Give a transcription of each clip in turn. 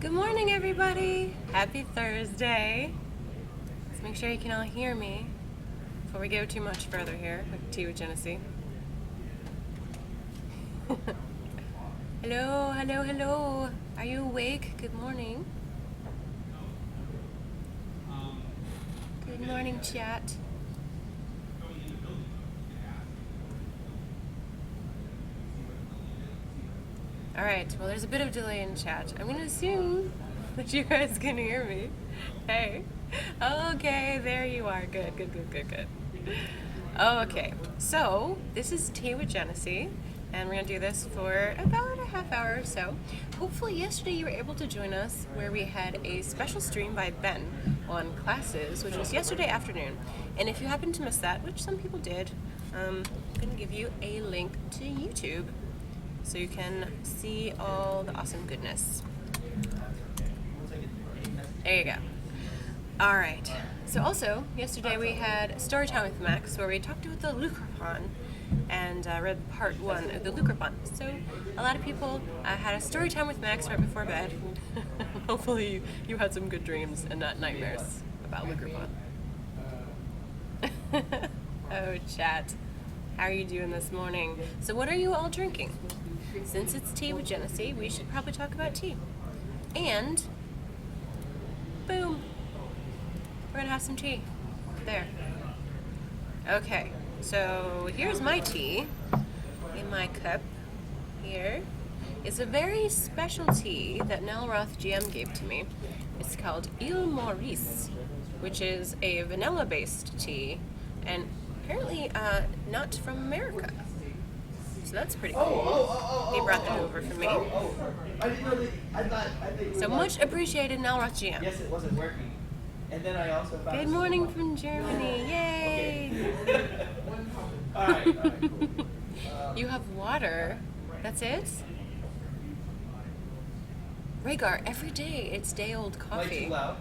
Good morning, everybody. Happy Thursday. Let's make sure you can all hear me before we go too much further here with Tea with Jenesee. Hello, hello, hello. Are you awake? Good morning. Good morning, chat. Alright, well, there's a bit of delay in chat. I'm going to assume that you guys can hear me. Hey. Okay, there you are. Good, good, good, good, good. Okay, so this is Tea with Jenesee, and we're going to do this for about a half hour or so. Hopefully yesterday you were able to join us where we had a special stream by Ben on classes, which was yesterday afternoon. And if you happen to miss that, which some people did, I'm going to give you a link to YouTube so you can see all the awesome goodness. There you go. All right. So also, yesterday we had story time with Max where we talked about the Lucrepon and read part 1 of the Lucrepon. So a lot of people had a story time with Max right before bed. Hopefully you had some good dreams and not nightmares about Lucrepon. Oh, chat. How are you doing this morning? So what are you all drinking? Since it's Tea with Jenesee, we should probably talk about tea. And, boom, we're gonna have some tea. There. Okay, so here's my tea in my cup here. It's a very special tea that Nell Roth GM gave to me. It's called Ile Maurice, which is a vanilla-based tea, and apparently not from America. So that's pretty cool. He brought that over for me. I didn't know that. I think So much appreciated, Nell Roth GM. Yes, it wasn't working. And then I also found Good morning from Germany. Yay! All right, cool. You have water. That's it? Rhaegar, every day it's day-old Like coffee. too loud?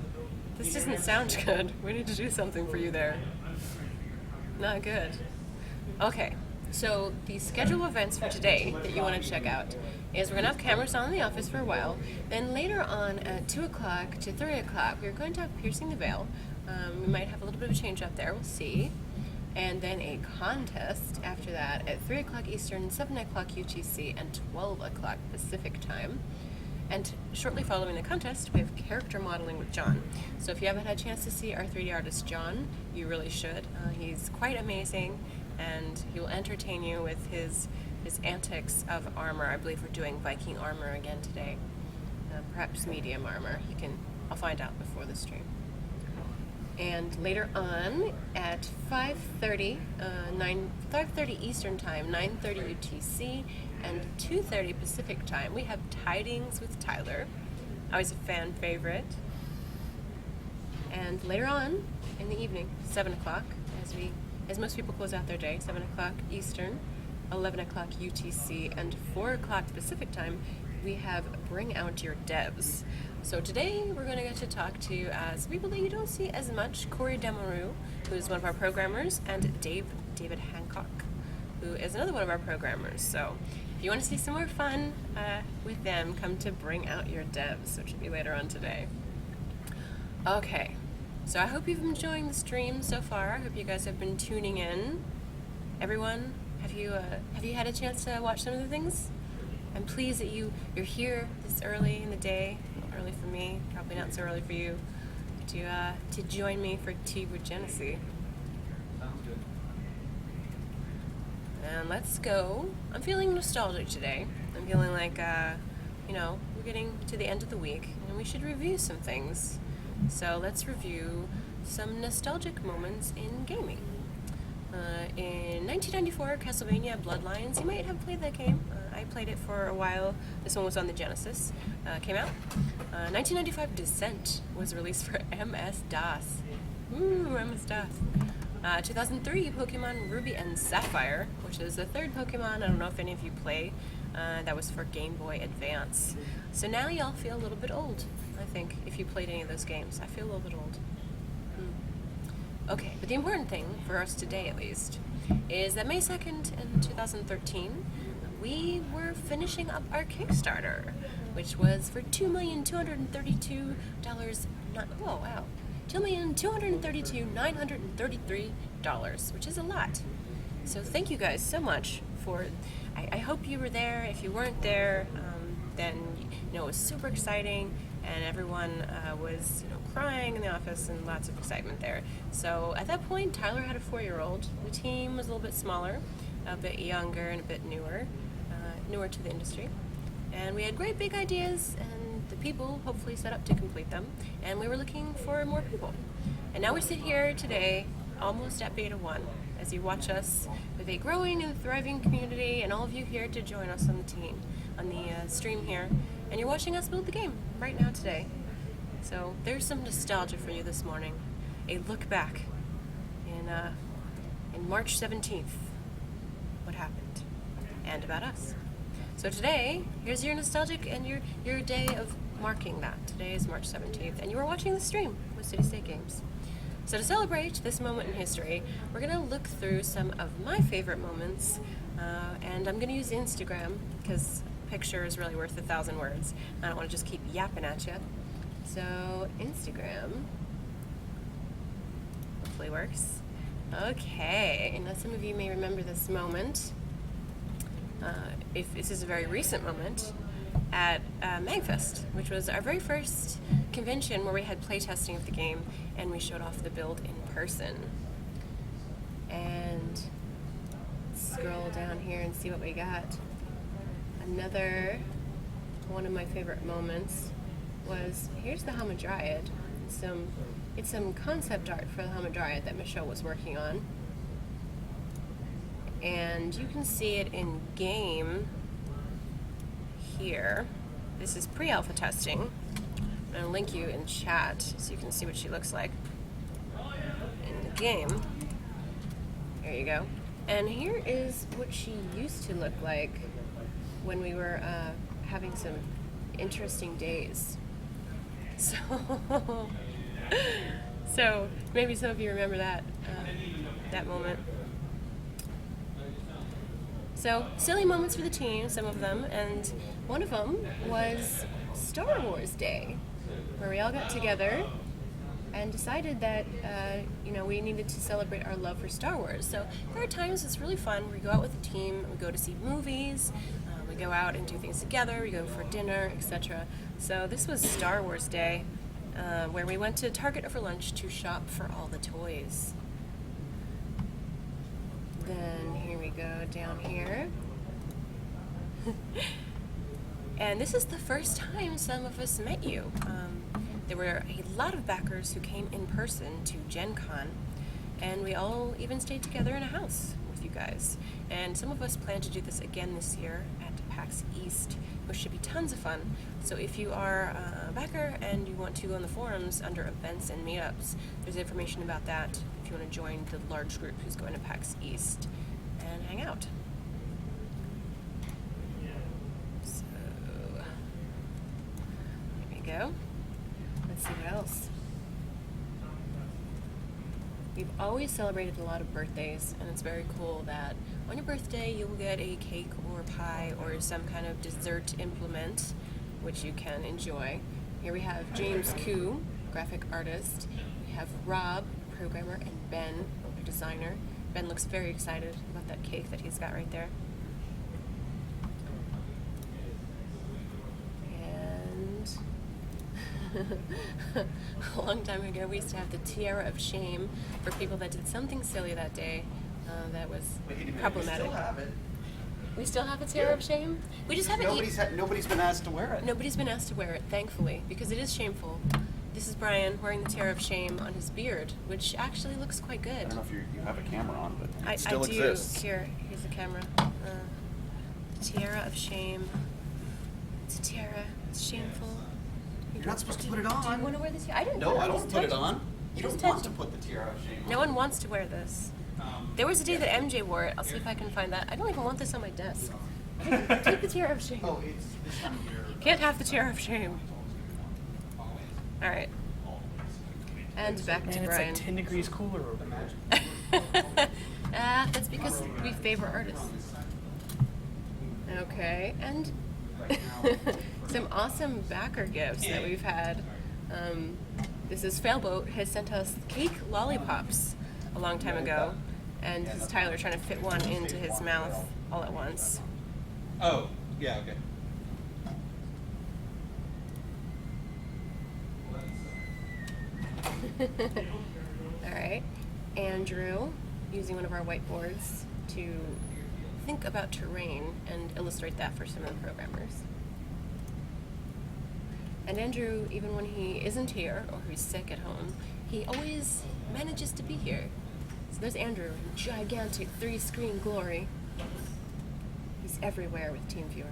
This doesn't sound good. We need to do something for you there. Not good. Okay, so the schedule of events for today that you want to check out is we're going to have cameras on in the office for a while. Then later on at 2 o'clock to 3 o'clock, we're going to have Piercing the Veil. We might have a little bit of a change up there. We'll see. And then a contest after that at 3 o'clock Eastern, 7 o'clock UTC, and 12 o'clock Pacific time. And shortly following the contest, we have character modeling with John. So if you haven't had a chance to see our 3D artist John, you really should. He's quite amazing, and he will entertain you with his antics of armor. I believe we're doing Viking armor again today. Perhaps medium armor. I'll find out before the stream. And later on at 5:30 Eastern Time, 9:30 UTC, and 2:30 Pacific Time, we have Tidings with Tyler. Always a fan favorite. And later on in the evening, 7 o'clock, as most people close out their day, 7 o'clock Eastern, 11 o'clock UTC, and 4 o'clock Pacific Time, we have Bring Out Your Devs. So today we're going to get to talk to some people that you don't see as much. Corey Demaru, who is one of our programmers, and David Hancock, who is another one of our programmers. So if you want to see some more fun with them, come to Bring Out Your Devs, which will be later on today. Okay, so I hope you've been enjoying the stream so far. I hope you guys have been tuning in. Everyone, have you had a chance to watch some of the things? I'm pleased that you're here this early in the day. Early for me, probably not so early for you, to join me for Tea with Jenesee. Sounds good. And let's go. I'm feeling nostalgic today. I'm feeling like, we're getting to the end of the week, and we should review some things. So let's review some nostalgic moments in gaming. In 1994, Castlevania Bloodlines, you might have played that game. I played it for a while. This one was on the Genesis. Came out. 1995, Descent was released for MS-DOS. Ooh, MS-DOS. 2003, Pokemon Ruby and Sapphire, which is the third Pokemon. I don't know if any of you play. That was for Game Boy Advance. So now y'all feel a little bit old, I think, if you played any of those games. I feel a little bit old. Okay, but the important thing, for us today at least, is that May 2nd in 2013, we were finishing up our Kickstarter. which was for $2,232,000. Oh wow, $2,232,933, which is a lot. So thank you guys so much for. I hope you were there. If you weren't there, then it was super exciting, and everyone was crying in the office and lots of excitement there. So at that point, Tyler had a 4-year-old. The team was a little bit smaller, a bit younger, and a bit newer to the industry. And we had great big ideas, and the people hopefully set up to complete them. And we were looking for more people. And now we sit here today, almost at Beta 1, as you watch us with a growing and thriving community, and all of you here to join us on the team, on the stream here. And you're watching us build the game right now today. So there's some nostalgia for you this morning. A look back in March 17th, what happened, and about us. So today, here's your nostalgic and your day of marking that. Today is March 17th, and you are watching the stream with City State Games. So to celebrate this moment in history, we're going to look through some of my favorite moments, and I'm going to use Instagram, because a picture is really worth 1,000 words. I don't want to just keep yapping at you. So Instagram hopefully works. Okay, now some of you may remember this moment. If this is a very recent moment at MagFest, which was our very first convention where we had playtesting of the game and we showed off the build in person. And let's scroll down here and see what we got. Another one of my favorite moments was, here's the Hamadryad. It's some concept art for the Hamadryad that Michelle was working on. And you can see it in game here. This is pre-alpha testing. I'm going to link you in chat so you can see what she looks like in the game. There you go. And here is what she used to look like when we were having some interesting days. So maybe some of you remember that moment. So, silly moments for the team, some of them, and one of them was Star Wars Day, where we all got together and decided that, we needed to celebrate our love for Star Wars. So, there are times it's really fun. We go out with the team, we go to see movies, we go out and do things together, we go for dinner, etc. So, this was Star Wars Day, where we went to Target over lunch to shop for all the toys. Then here we go down here. And this is the first time some of us met you. There were a lot of backers who came in person to Gen Con, and we all even stayed together in a house with you guys. And some of us plan to do this again this year at PAX East, which should be tons of fun. So if you are a backer and you want to go on the forums under events and meetups, there's information about that if you want to join the large group who's going to PAX East and hang out. So, there we go. Let's see what else. We've always celebrated a lot of birthdays, and it's very cool that on your birthday you'll get a cake or pie or some kind of dessert implement which you can enjoy. Here we have James Koo, graphic artist. We have Rob, programmer, and Ben, a designer. Ben looks very excited about that cake that he's got right there. And a long time ago, we used to have the tiara of shame for people that did something silly that day that was problematic. We still have it. We still have a tiara of shame? We just haven't. Nobody's been asked to wear it. Nobody's been asked to wear it, thankfully, because it is shameful. This is Brian wearing the tiara of shame on his beard, which actually looks quite good. I don't know if you have a camera on, but it I still do. exists. Here's the camera. Tiara of shame. It's a tiara. It's shameful. You're not supposed to put it Do you on. want to wear this tiara? I didn't. No, I just don't put it touched on. You Just don't want touched to put the tiara of shame on. No one wants to wear this. There was a day that MJ wore it. I'll see if I can find that. I don't even want this on my desk. Take the tiara of shame. Oh, it's this time of year. Can't have the tiara of shame. All right. And back to Man, it's Brian. like 10 degrees cooler over there. That's because we favor artists. Okay, and some awesome backer gifts that we've had. This is Failboat has sent us cake lollipops a long time ago, and this is Tyler trying to fit one into his mouth all at once. Oh, yeah, okay. All right, Andrew using one of our whiteboards to think about terrain and illustrate that for some of the programmers. And Andrew, even when he isn't here or he's sick at home, he always manages to be here. So there's Andrew in gigantic 3-screen glory. He's everywhere with TeamViewer.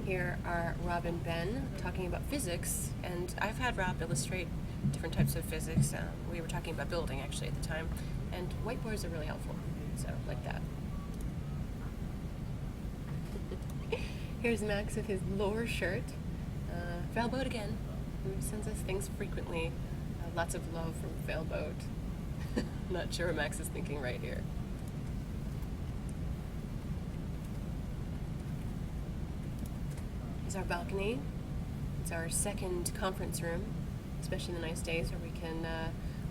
Here are Rob and Ben talking about physics, and I've had Rob illustrate different types of physics. We were talking about building actually at the time, and whiteboards are really helpful, so like that. Here's Max with his lore shirt. Failboat again, who sends us things frequently. Lots of love from Failboat. Not sure what Max is thinking right here. Here's our balcony. It's our second conference room, especially in the nice days where we can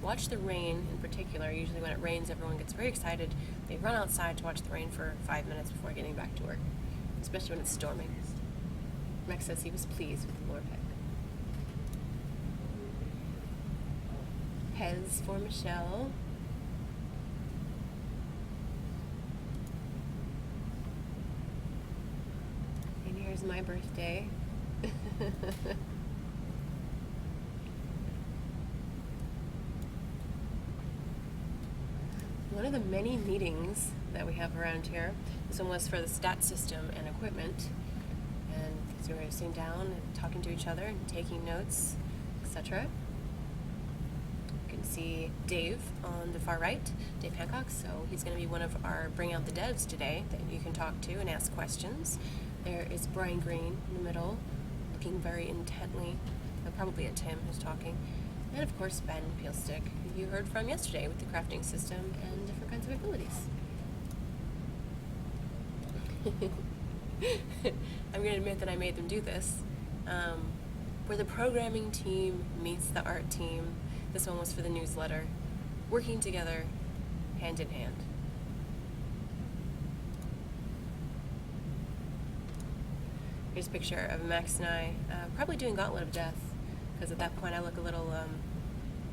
watch the rain in particular. Usually when it rains, everyone gets very excited. They run outside to watch the rain for 5 minutes before getting back to work, especially when it's storming. Max says he was pleased with the lore pick. Pez for Michelle. And here's my birthday. One of the many meetings that we have around here, this one was for the stat system and equipment, and so we were sitting down and talking to each other and taking notes, etc. You can see Dave on the far right, Dave Hancock, so he's going to be one of our Bring Out the Devs today that you can talk to and ask questions. There is Brian Green in the middle, looking very intently, probably at Tim who's talking. And of course Ben Peelstick, who you heard from yesterday with the crafting system and different kinds of abilities. I'm going to admit that I made them do this. Where the programming team meets the art team. This one was for the newsletter. Working together, hand in hand. Here's a picture of Max and I probably doing Gauntlet of Death, because at that point I look a little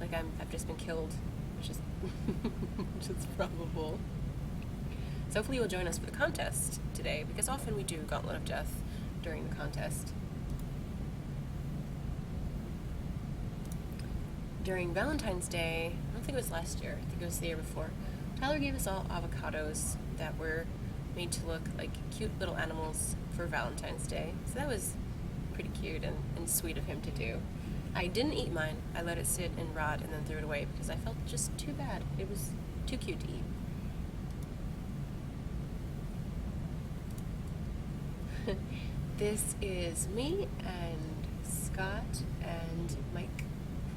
like I've just been killed, which is which is probable. So hopefully you'll join us for the contest today, because often we do Gauntlet of Death during the contest. During Valentine's Day, I don't think it was last year, I think it was the year before, Tyler gave us all avocados that were made to look like cute little animals for Valentine's Day. So that was pretty cute and sweet of him to do. I didn't eat mine. I let it sit and rot and then threw it away because I felt just too bad. It was too cute to eat. This is me and Scott and Mike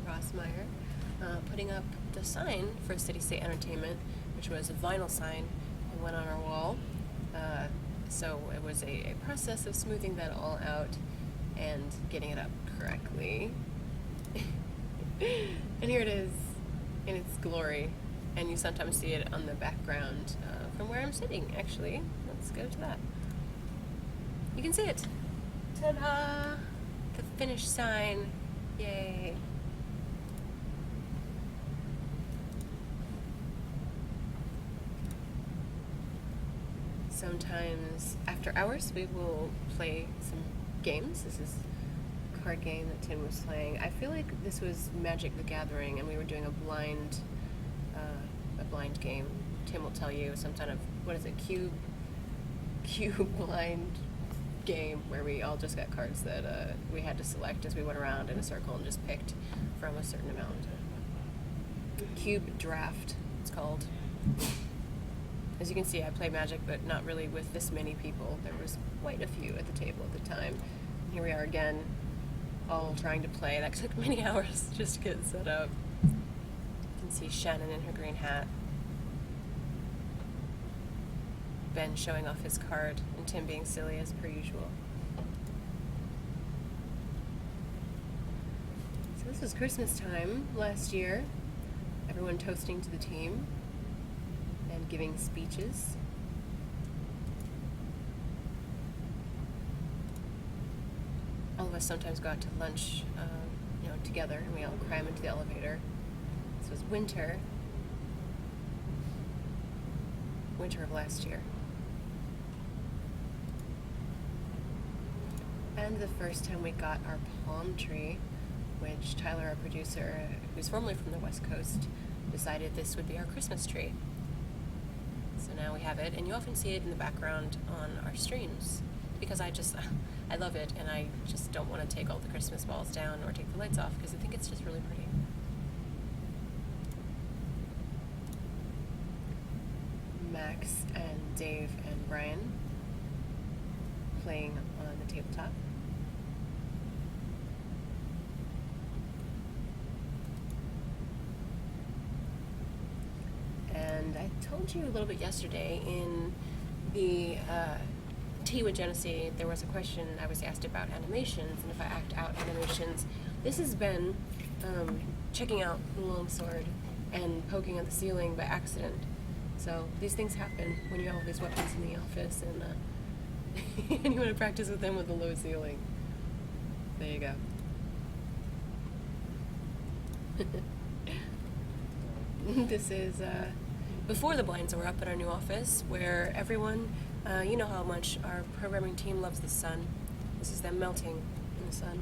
Rossmeyer putting up the sign for City State Entertainment, which was a vinyl sign and went on our wall. So it was a process of smoothing that all out and getting it up correctly. And here it is in its glory, and you sometimes see it on the background from where I'm sitting, actually. Let's go to that. You can see it. Ta-da! The finished sign. Yay. Sometimes after hours we will play some games. This is a card game that Tim was playing. I feel like this was Magic the Gathering and we were doing a blind game. Tim will tell you some kind of, what is it, cube blind game where we all just got cards that we had to select as we went around in a circle and just picked from a certain amount. Cube Draft, it's called. As you can see, I play Magic, but not really with this many people. There was quite a few at the table at the time. And here we are again, all trying to play. That took many hours just to get set up. You can see Shannon in her green hat. Ben showing off his card and Tim being silly as per usual. So this was Christmas time last year. Everyone toasting to the team and giving speeches. All of us sometimes go out to lunch, together, and we all cram into the elevator. This was winter of last year. And the first time we got our palm tree, which Tyler, our producer, who's formerly from the West Coast, decided this would be our Christmas tree. So now we have it, and you often see it in the background on our streams, because I love it, and I just don't want to take all the Christmas balls down or take the lights off, because I think it's just really pretty. Max and Dave and Brian playing on the tabletop. And I told you a little bit yesterday in the Tea with Jenesee, there was a question I was asked about animations, and if I act out animations. This has been checking out the longsword and poking at the ceiling by accident. So these things happen when you have all these weapons in the office, and and you want to practice with them with the low ceiling. There you go. This is before the blinds were up at our new office, where everyone, you know how much our programming team loves the sun. This is them melting in the sun.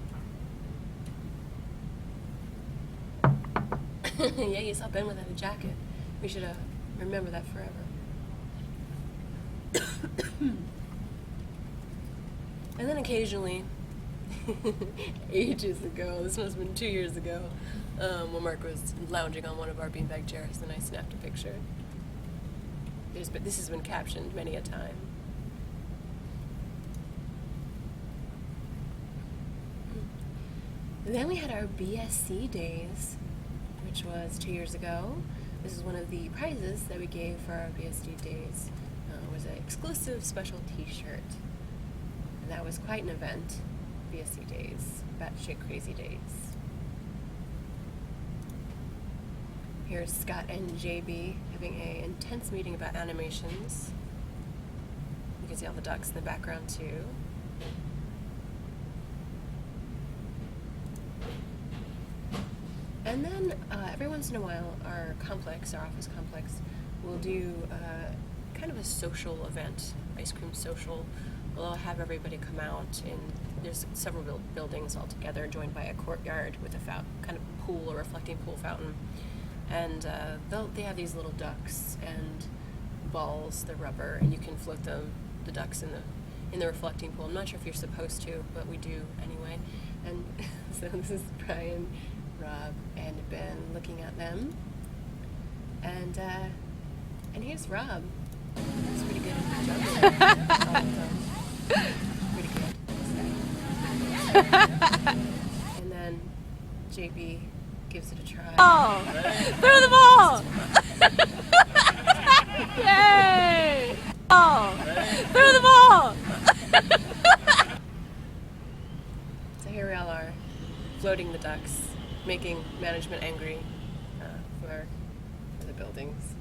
Yeah, you saw Ben without a jacket. We should remember that forever. And then occasionally, ages ago, this must have been 2 years ago, when Mark was lounging on one of our beanbag chairs and I snapped a picture. This has been captioned many a time. And then we had our BSC days, which was 2 years ago. This is one of the prizes that we gave for our BSD days. It was an exclusive special t-shirt. And that was quite an event. BSC days, batshit crazy days. Here's Scott and JB having an intense meeting about animations. You can see all the ducks in the background too. And then every once in a while, our office complex, will do kind of a social event, ice cream social. We'll have everybody come out, and there's several buildings all together, joined by a courtyard with a kind of pool, a reflecting pool fountain. And they have these little ducks and balls, they're rubber, and you can float the ducks in the reflecting pool. I'm not sure if you're supposed to, but we do anyway. And so this is Brian, Rob, and Ben looking at them. And here's Rob. He's pretty good at his job. Pretty good. And then JB gives it a try. Oh! Throw the ball! Yay! Oh! Throw the ball! So here we all are, floating the ducks, making management angry for the buildings.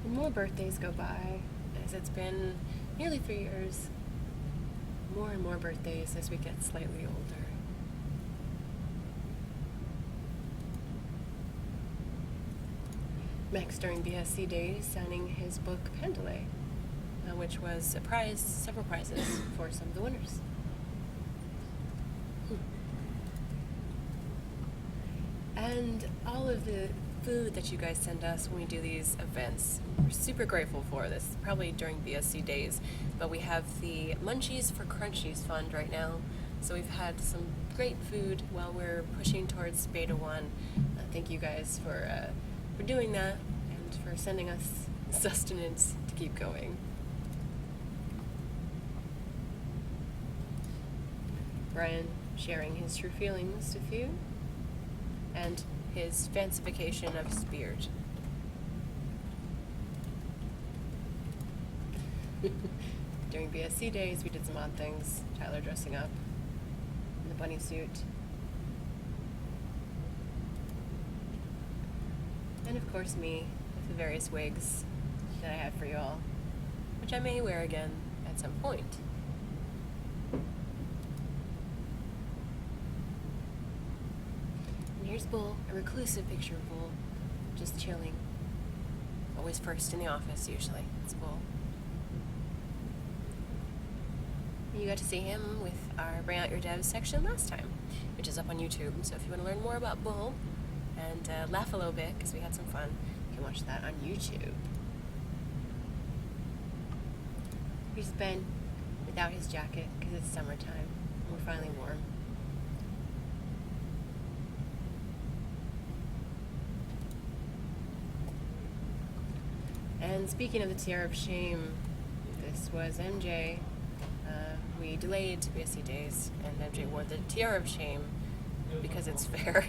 And more birthdays go by, as it's been nearly 3 years. More and more birthdays as we get slightly older. Max during BSC days signing his book Pendulay, which was several prizes for some of the winners. And all of the food that you guys send us when we do these events, we're super grateful for this, probably during BSC days. But we have the Munchies for Crunchies fund right now. So we've had some great food while we're pushing towards Beta 1. Thank you guys for doing that and for sending us sustenance to keep going. Brian sharing his true feelings with you, and his fancification of his beard. During BSC days, we did some odd things. Tyler dressing up in the bunny suit. And of course me, with the various wigs that I have for you all, which I may wear again at some point. And here's Bull, a reclusive picture of Bull, just chilling. Always first in the office, usually. It's Bull. You got to see him with our Bring Out Your Devs section last time, which is up on YouTube. So if you want to learn more about Bull and laugh a little bit, because we had some fun, you can watch that on YouTube. Here's Ben without his jacket, because it's summertime and we're finally warm. And speaking of the Tiara of Shame, this was MJ. We delayed to BSC days, and MJ wore the Tiara of Shame because it's fair.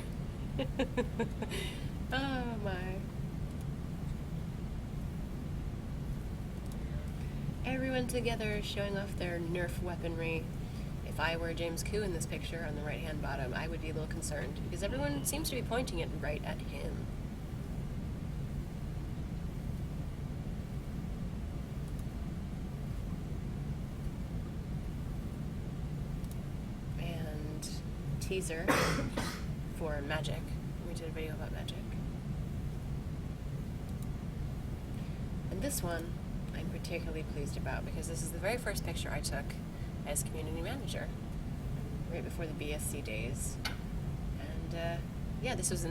Oh my. Everyone together showing off their Nerf weaponry. If I were James Koo in this picture on the right hand bottom, I would be a little concerned because everyone seems to be pointing it right at him. Teaser for Magic. We did a video about Magic. And this one I'm particularly pleased about because this is the very first picture I took as community manager, right before the BSC days. And yeah, this was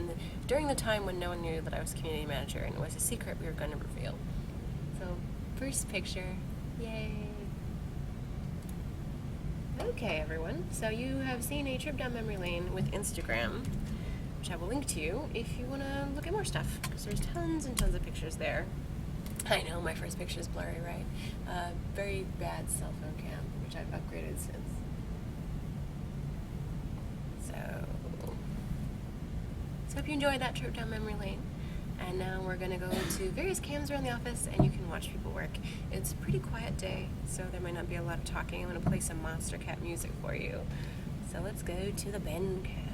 during the time when no one knew that I was community manager, and it was a secret we were going to reveal. So, first picture, yay! Okay, everyone, so you have seen a trip down memory lane with Instagram, which I will link to you if you want to look at more stuff, because there's tons and tons of pictures there. I know, my first picture is blurry, right? Very bad cell phone cam, which I've upgraded since. So hope you enjoyed that trip down memory lane. And now we're going to go to various cams around the office and you can watch people work. It's a pretty quiet day, so there might not be a lot of talking. I'm going to play some Monster Cat music for you. So let's go to the Ben cam.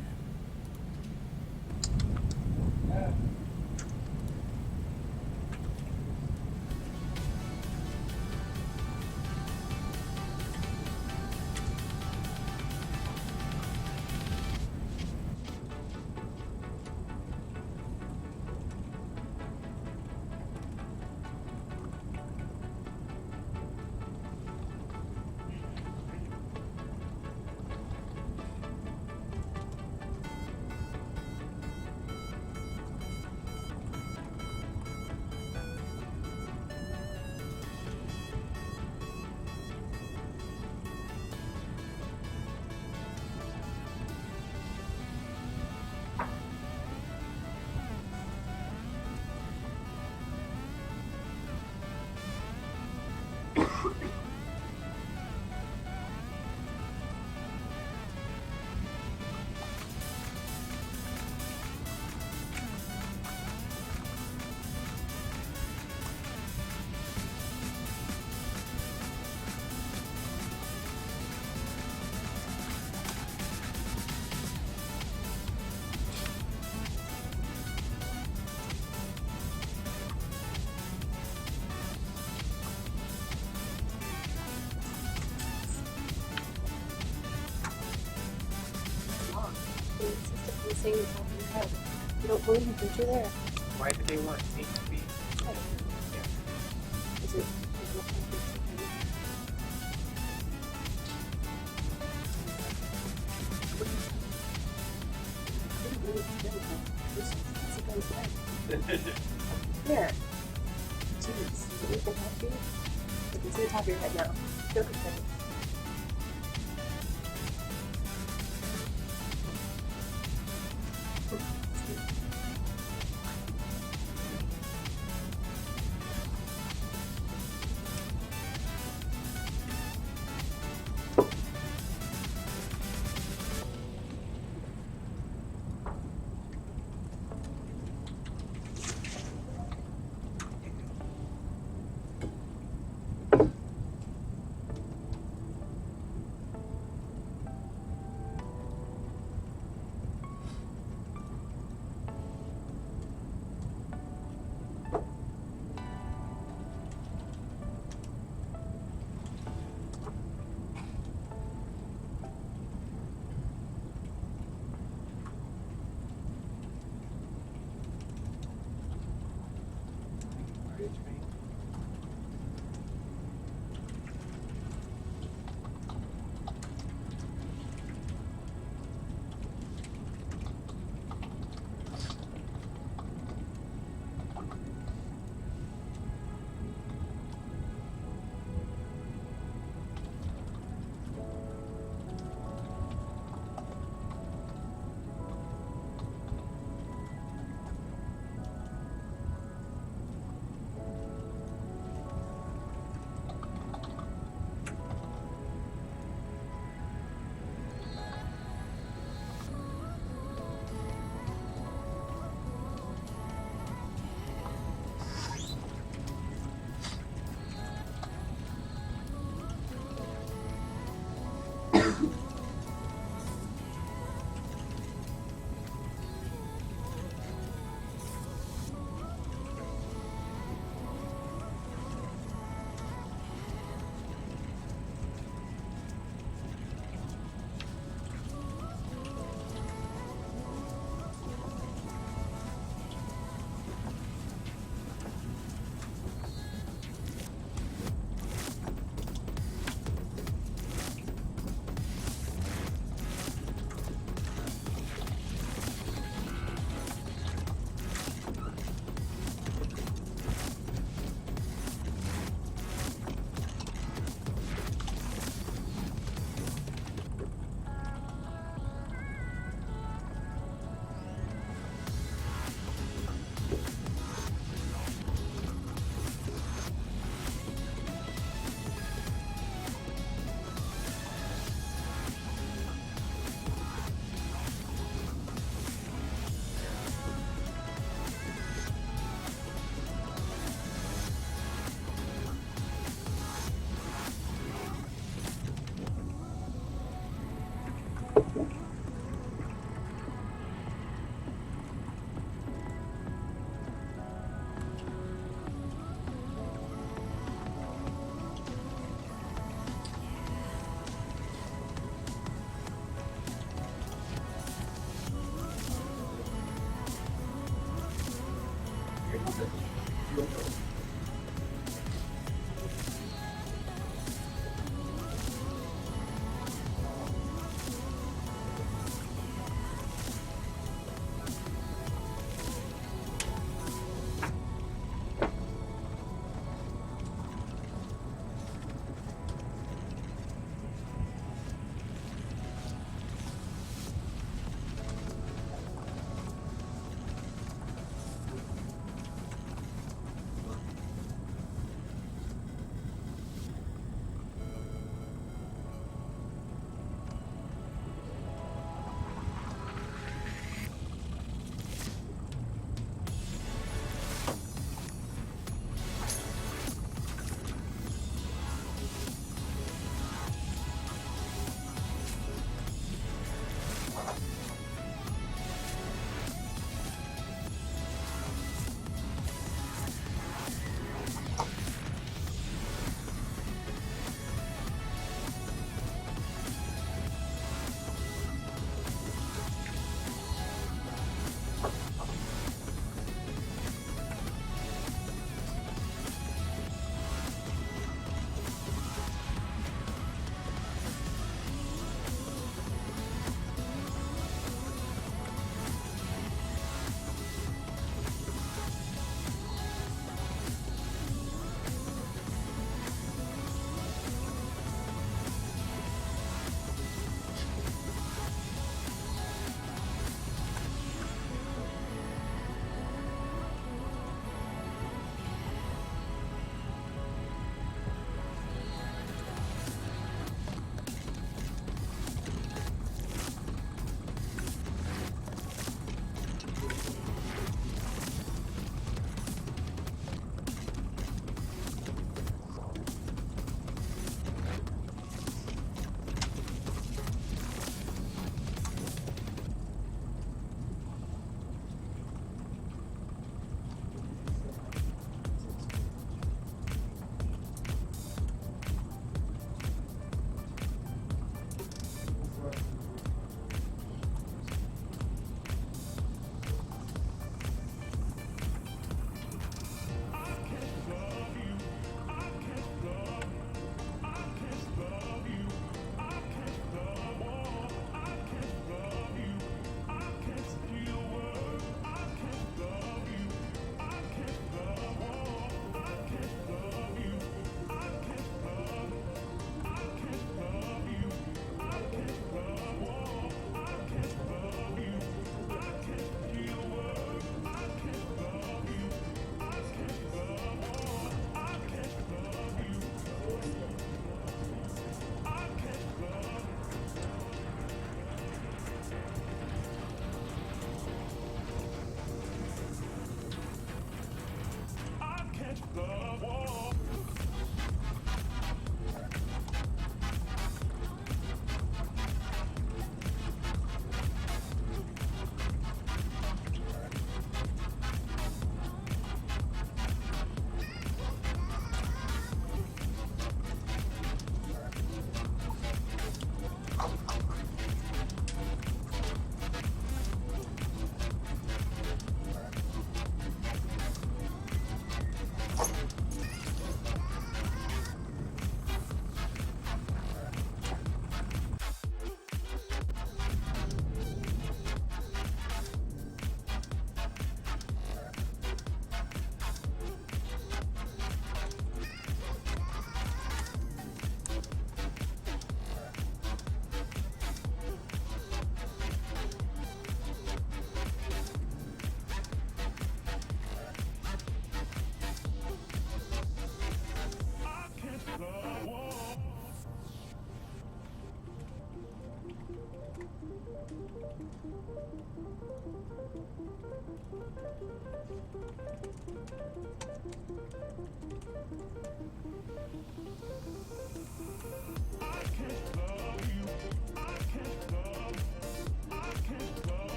Saying the top of your head. You don't believe that you're there. Why did they want 8 feet? I don't know. Yeah. Is it? There. Jeez. You think they have to? You can see the top of your head now. Look at that.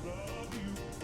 Love you.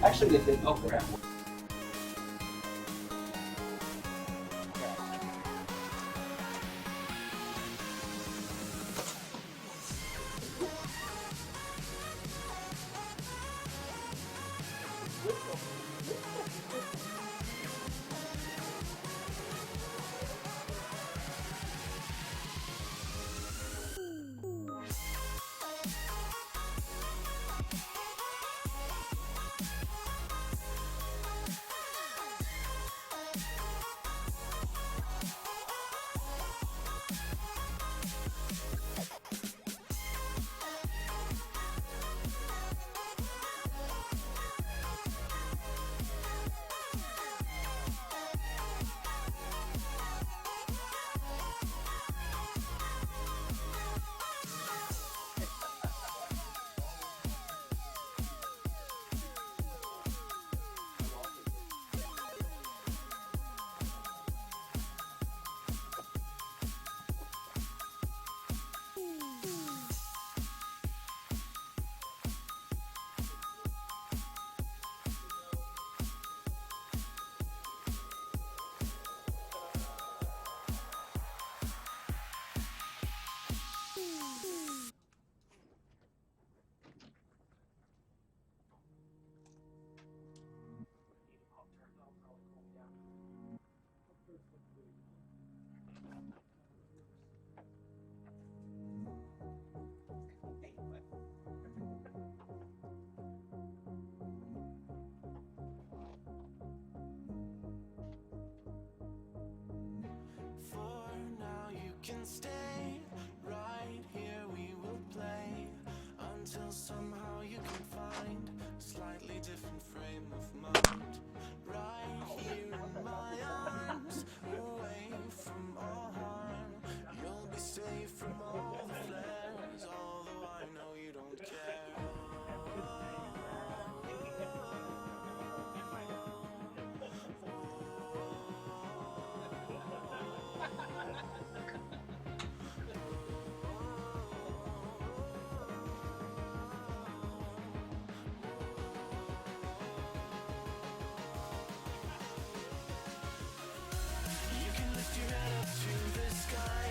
Actually, they did. Oh, crap. mind, slightly different frame of mind. Right here in my arms, away from all harm. You'll be safe from all the flares, although I know you don't care. You can lift your head up to the sky,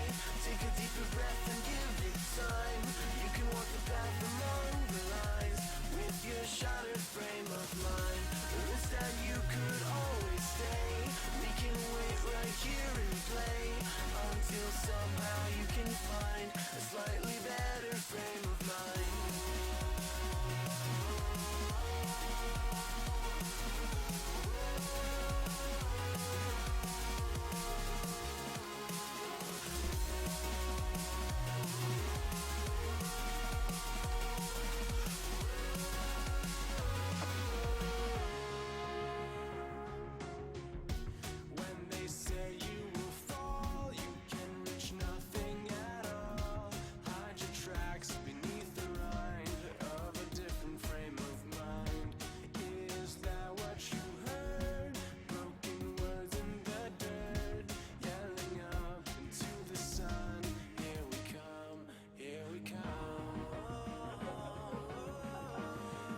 take a deeper breath and give it time. You can walk the path among the lines with your shattered frame of mind. Wish that you could always stay. We can wait right here and play until somehow you can find a slightly better frame of mind. When they say you will fall, you can reach nothing at all. Hide your tracks beneath the rind of a different frame of mind. Is that what you heard? Broken words in the dirt, yelling up into the sun. Here we come, here we come.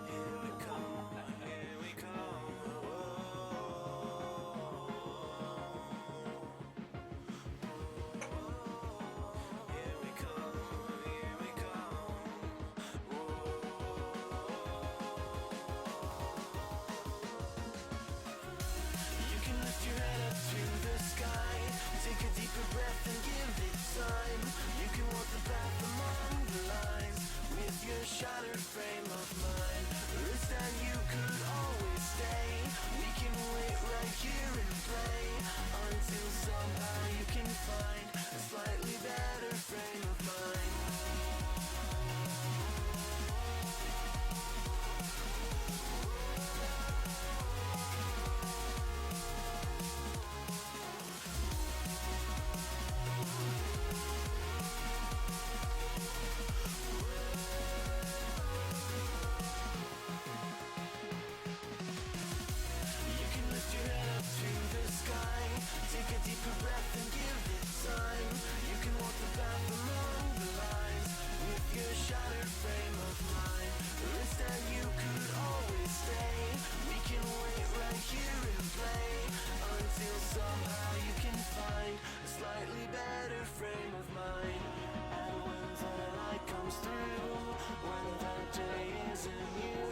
Here we come, here we come. Here we come, here we come. You can lift your head up to the sky, take a deeper breath and give it time. You can walk the path among the lines with your shattered frame of mind. Wish that you could always stay. We can wait right here and play until somehow you can find a slightly better frame of mind. You can lift your head up to the sky, take a deeper breath and give it time. You can walk the path among the lines with your shattered frame of mind. Wish that you could always stay. We can wait right here and play until somehow you can find a slightly better frame of mind. And when the light comes through, when the day isn't new,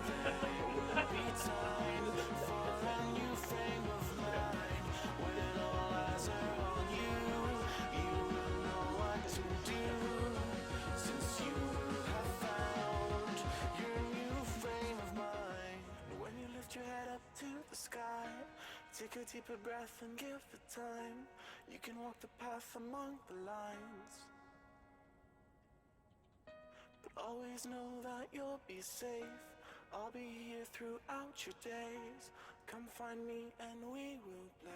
then it will be time for a new frame of mind. When all eyes are on you, you will know what to do, since you have found your new frame of mind. When you lift your head up to the sky, take a deeper breath and give it time. You can walk the path among the lines, but always know that you'll be safe. I'll be here throughout your days. Come find me and we will play.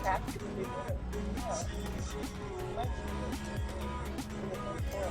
Taxi would be better. Yeah.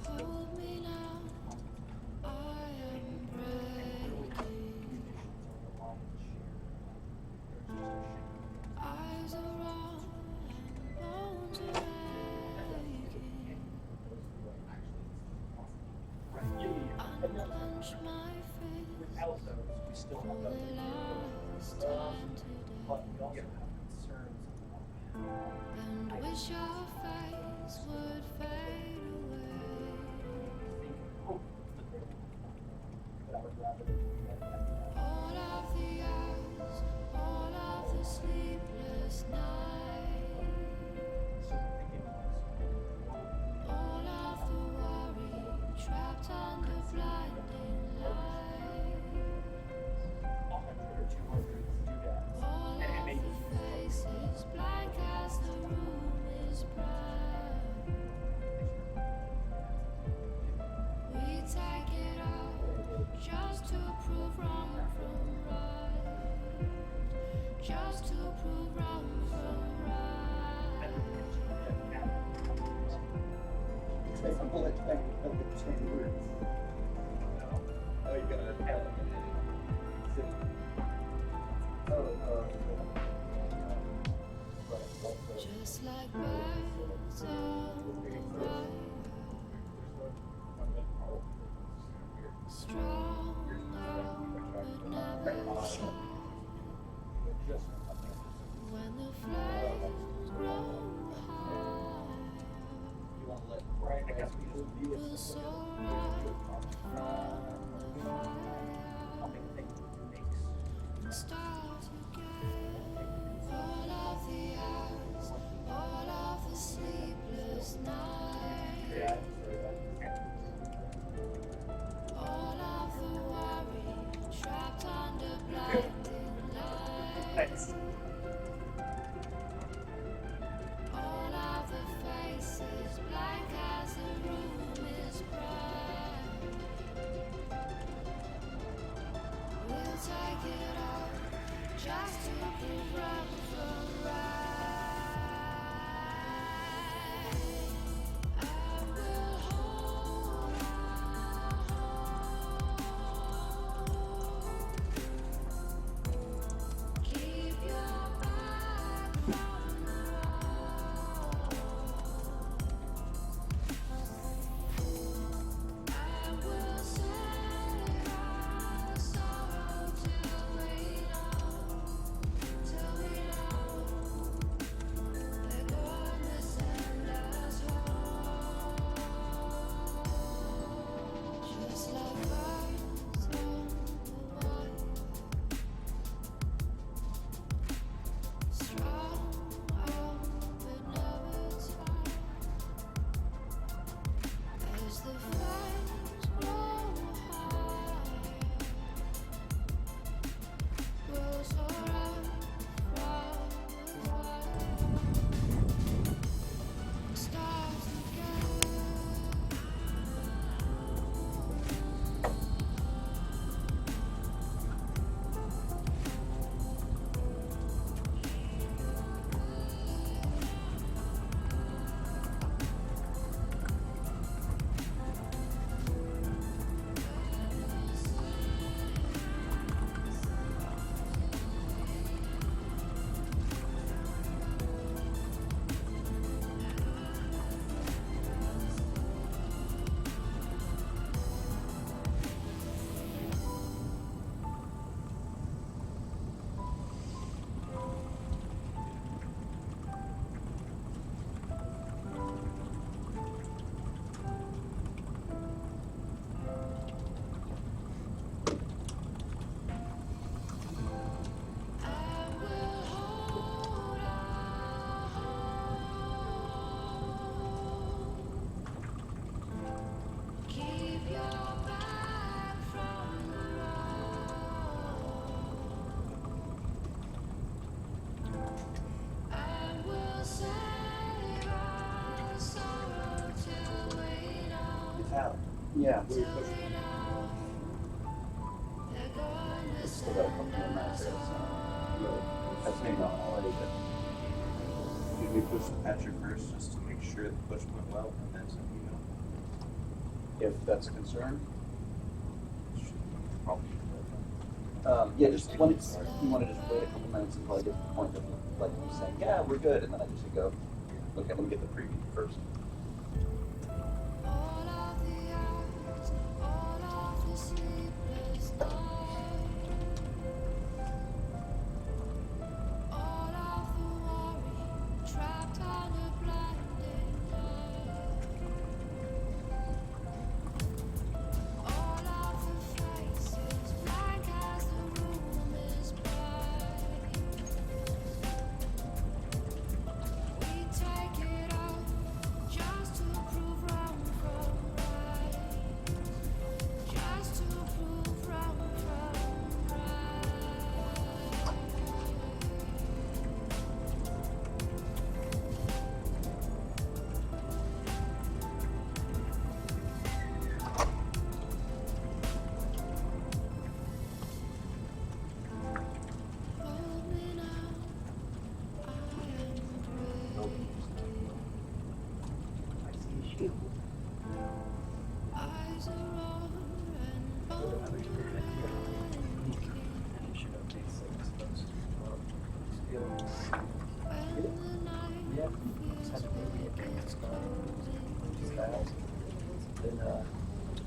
Hold me now, I am breaking. Eyes are round and bones are aching. Unclench my fist for the last time today, and wish your face would fade away. All of the hours, all of the sleepless nights, all of the worry trapped under blinding lights, all of the faces blank as the room is bright. We take it all just to prove wrong from right, just to prove wrong from right. Expect some bullet back to understand the words. Oh, you gotta have it. Just like birds on the wire, strong but never shy. When the flames grow high, we'll soar out from the fire and start again. All of the hours, all of the sleepless nights, all of the worry trapped under blinding lights, all of the faces blank as the room is bright. We'll take it all just to Yeah. It's still got a couple more minutes there, so that's maybe not already, but Did we push the Patrick first just to make sure the push went well and then some email? if that's a concern, Probably. yeah, just when it's, you want to just wait a couple minutes until I get to the point of like you saying, yeah, we're good, and then I just go, okay, let me get the preview first. All of the hours, all of the sleepless nights, all of the worry trapped under blinding light, all of the faces blank as the room is bright. We take it all just to prove wrong from right, just to prove wrong from right. Hold me now, I am brave. Eyes are on and when the night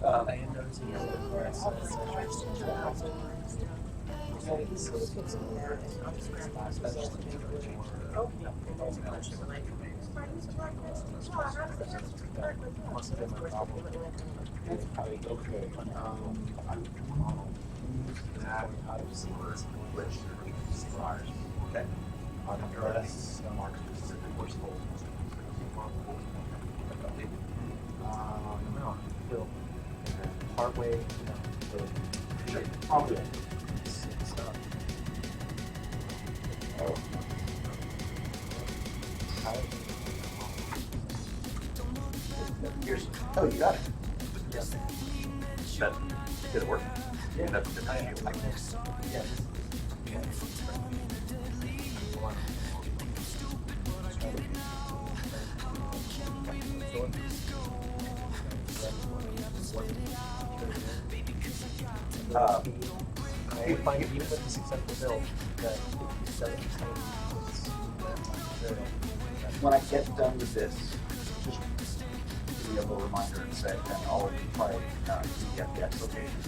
I am noticing where I saw this to the house. Okay. On address, No, still partway, probably. Here's, oh, you got it. That, did it work? Yeah. That's the time. Yeah. I find even with the successful build that it doesn't When I get done with this, just give me a little reminder and say, and I'll try to get the application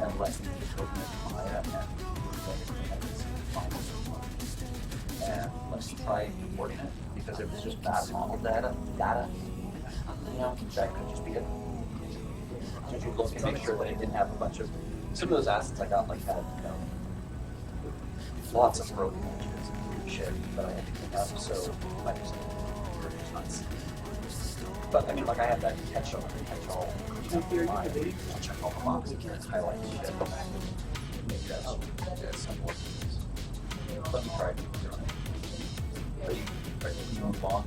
and let me just open it to Maya and let's try importing it, because if it's just bad model data, you know, that could just be it. So you look and make sure that it didn't have a bunch of, some of those assets I got like had, you know, lots of broken images and weird shit that I had to clean up, so I just were just nuts. But I mean, like I have that catch-all, I'll check all the boxes and highlight the shit. Maybe that's some work. Let me try it. Are you ready to move on?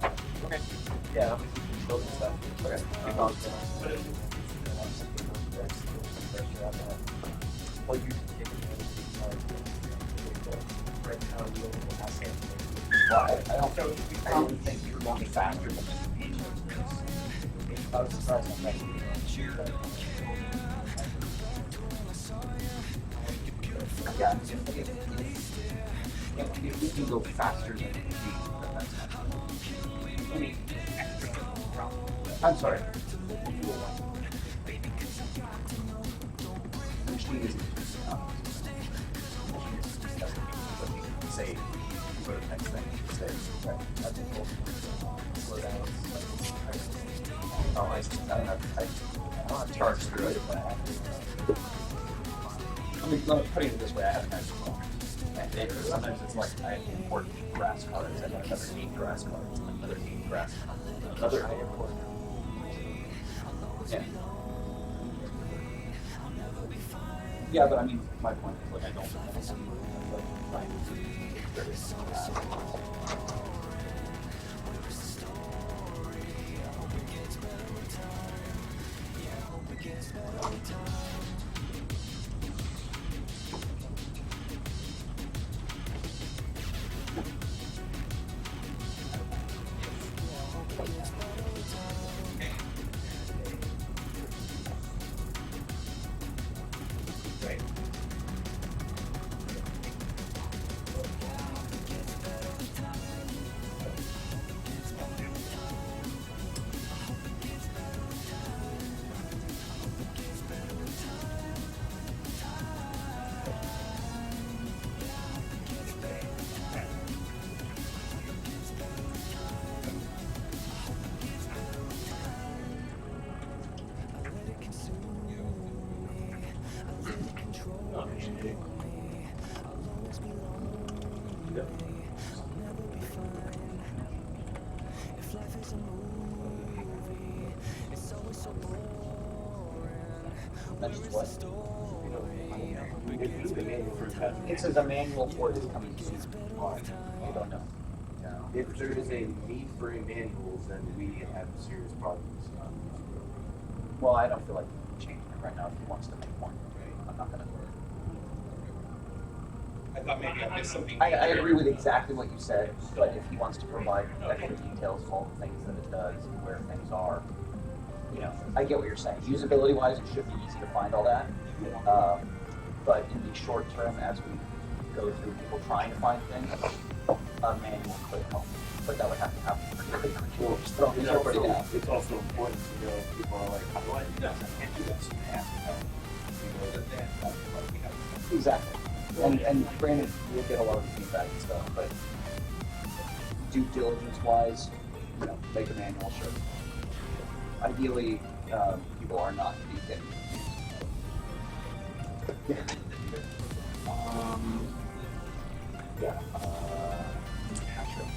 Okay. Yeah, I'm building stuff. Okay, keep going. Well, you right now you don't have to. Well, I don't think you're going faster than this. I was surprised on that. Yeah, if we can go faster than it can be, then that's not. I mean, I'm sorry. The machine isn't say, go to the next thing, say, right, that's cool. Slow down. Oh, I don't have to type. Charge through it. Let me put it this way, I have a nice phone. And sometimes it's like I import grass cards, and another need grass cards, and another need grass cards, another I import. Yeah. Yeah, but I mean, my point is like I don't have to like there is Right. That's just what? It's really manual for Patrick. It says a manual for is coming soon. I don't know. If there is a need for a manual, then we have serious problems. Well, I don't feel like changing it right now if he wants to make one. I'm not gonna. I thought maybe I missed something. I agree with exactly what you said, but if he wants to provide extra details of all the things that it does and where things are, you know, I get what you're saying. Usability wise, it should be easy to find all that. But in the short term, as we go through people trying to find things, a manual could help. But that would have to happen pretty quickly. Well, Just throwing it's it pretty also, down. it's also important to know people are like, how do I do this? I can't do this. And ask them help. You know that that's what we have. Exactly. And granted, we'll get a lot of the feedback and stuff, but due diligence wise, you know, make a manual, sure. Ideally, people are not vegan. Yeah. Yeah. Patrick.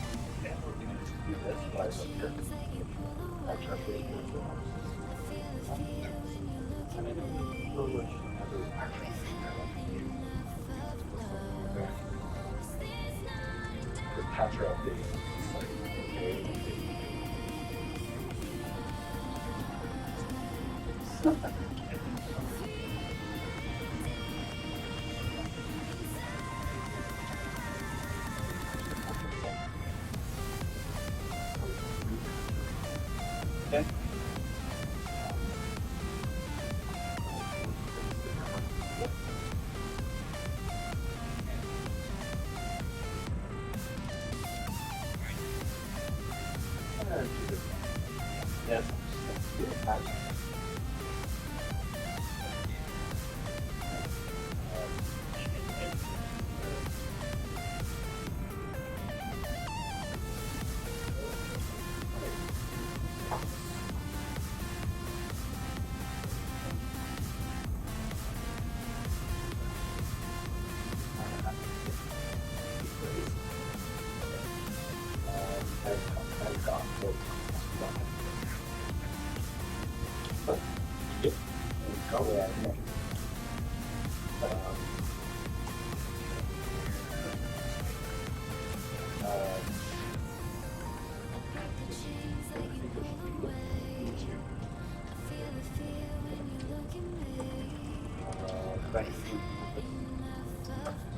Yeah, we're gonna just do this, but I was up here. Patrick, wait, I mean, really much the Patra update is like, okay. Okay. Yes.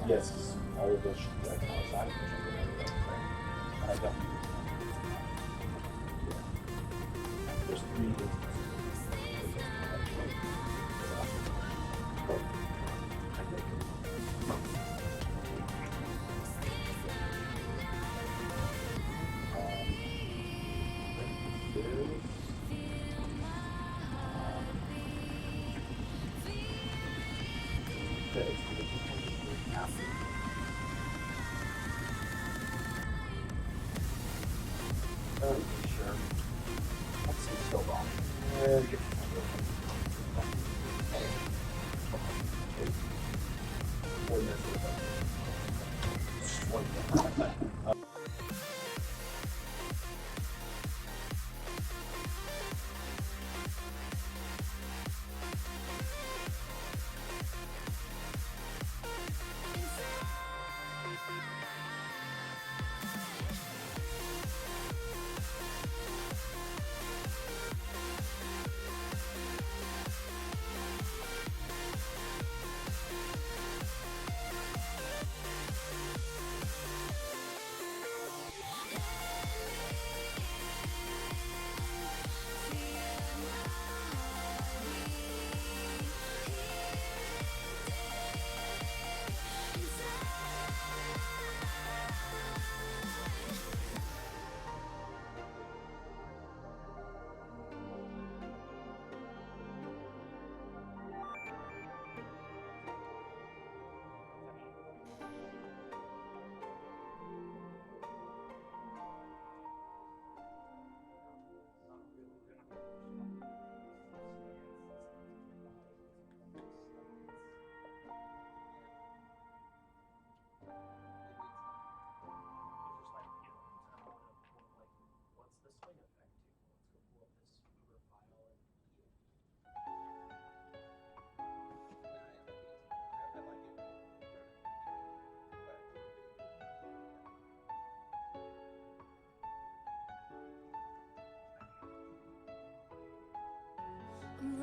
Yes, all of those should be italicized, which I'm going to do, and I don't. Yeah. There's three. Sure. That seems so wrong.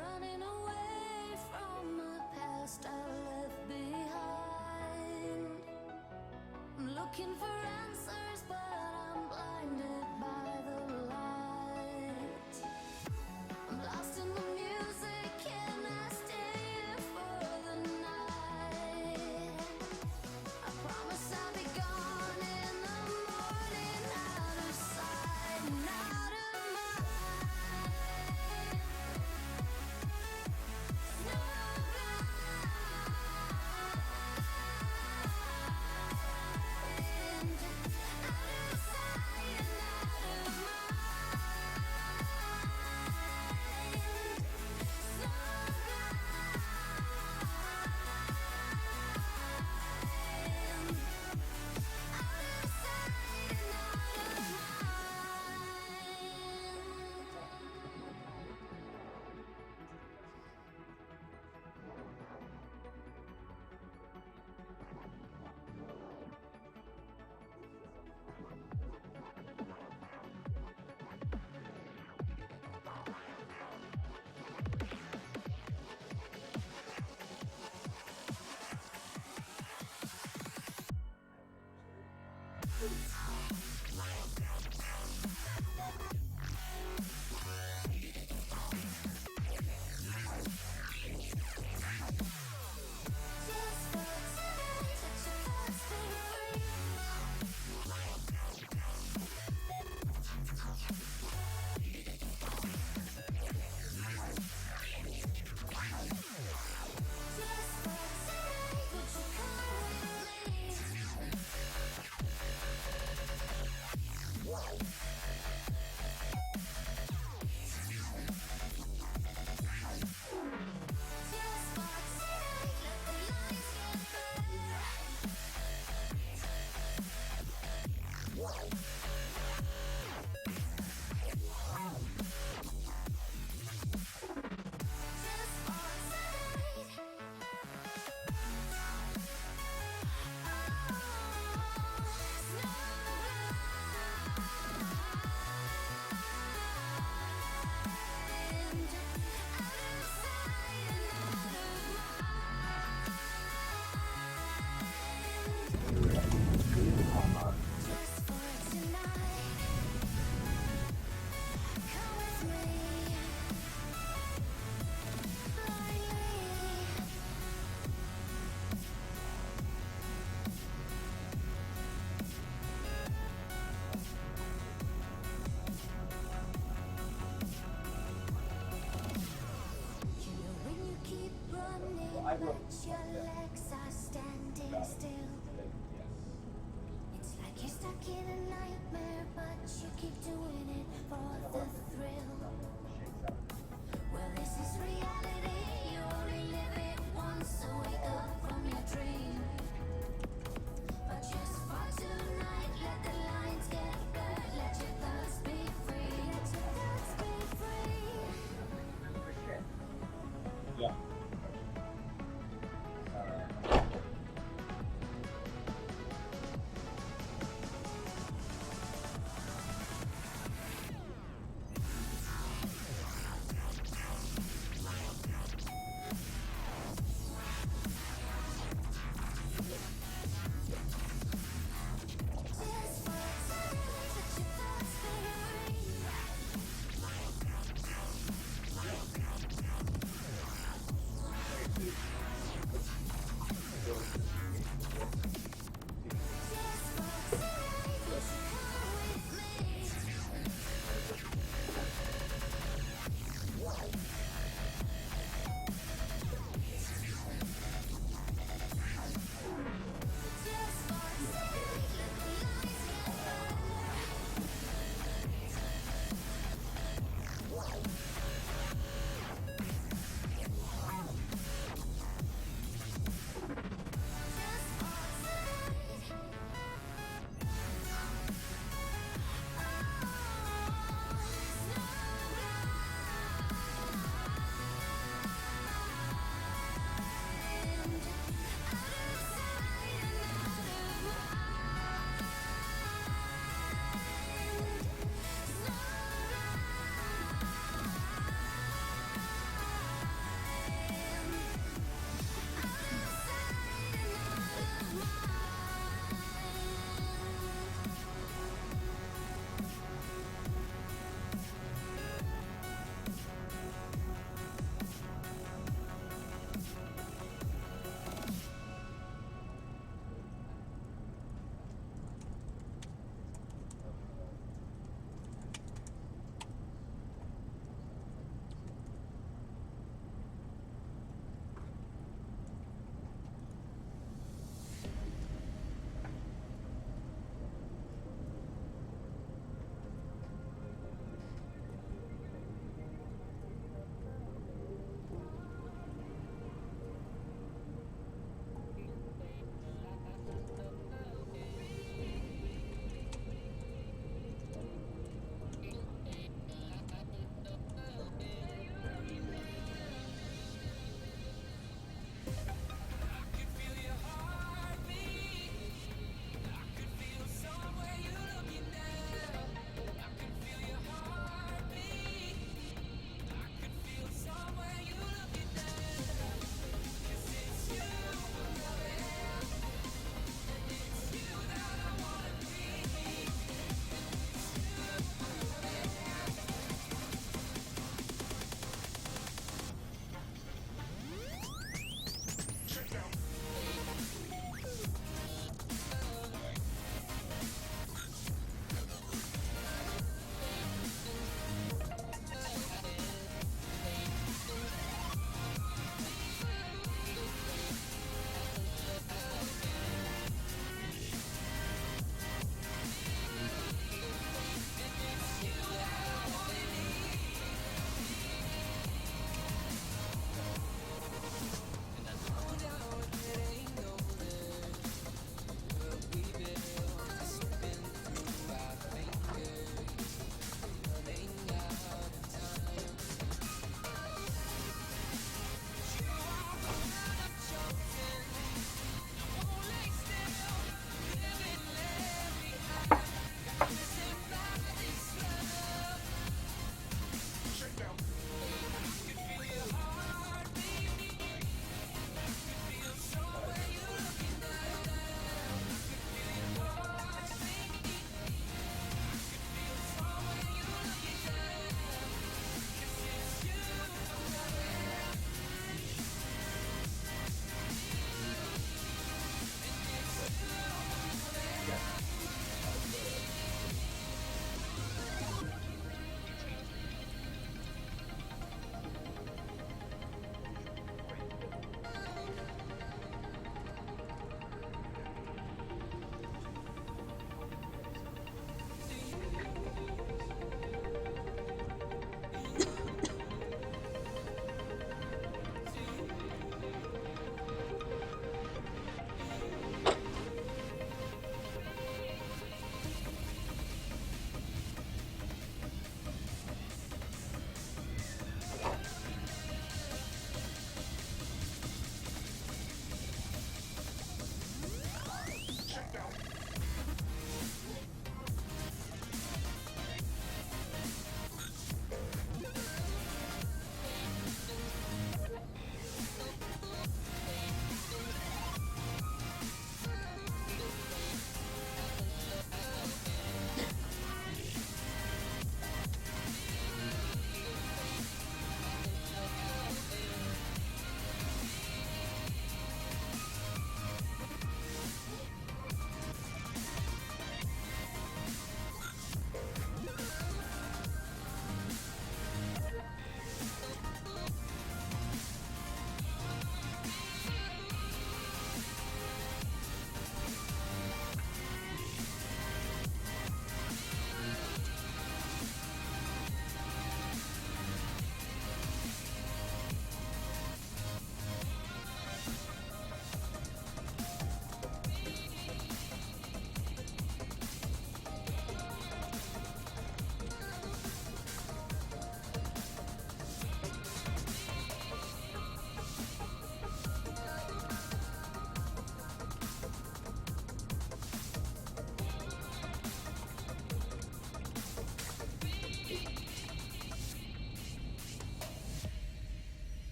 running away from the past I left behind. I'm looking for answers, but I'm blinded by the light. I'm lost in the music, can I stay here for the night? I promise I'll be gone in the morning, out of sight and out of mind. No blind,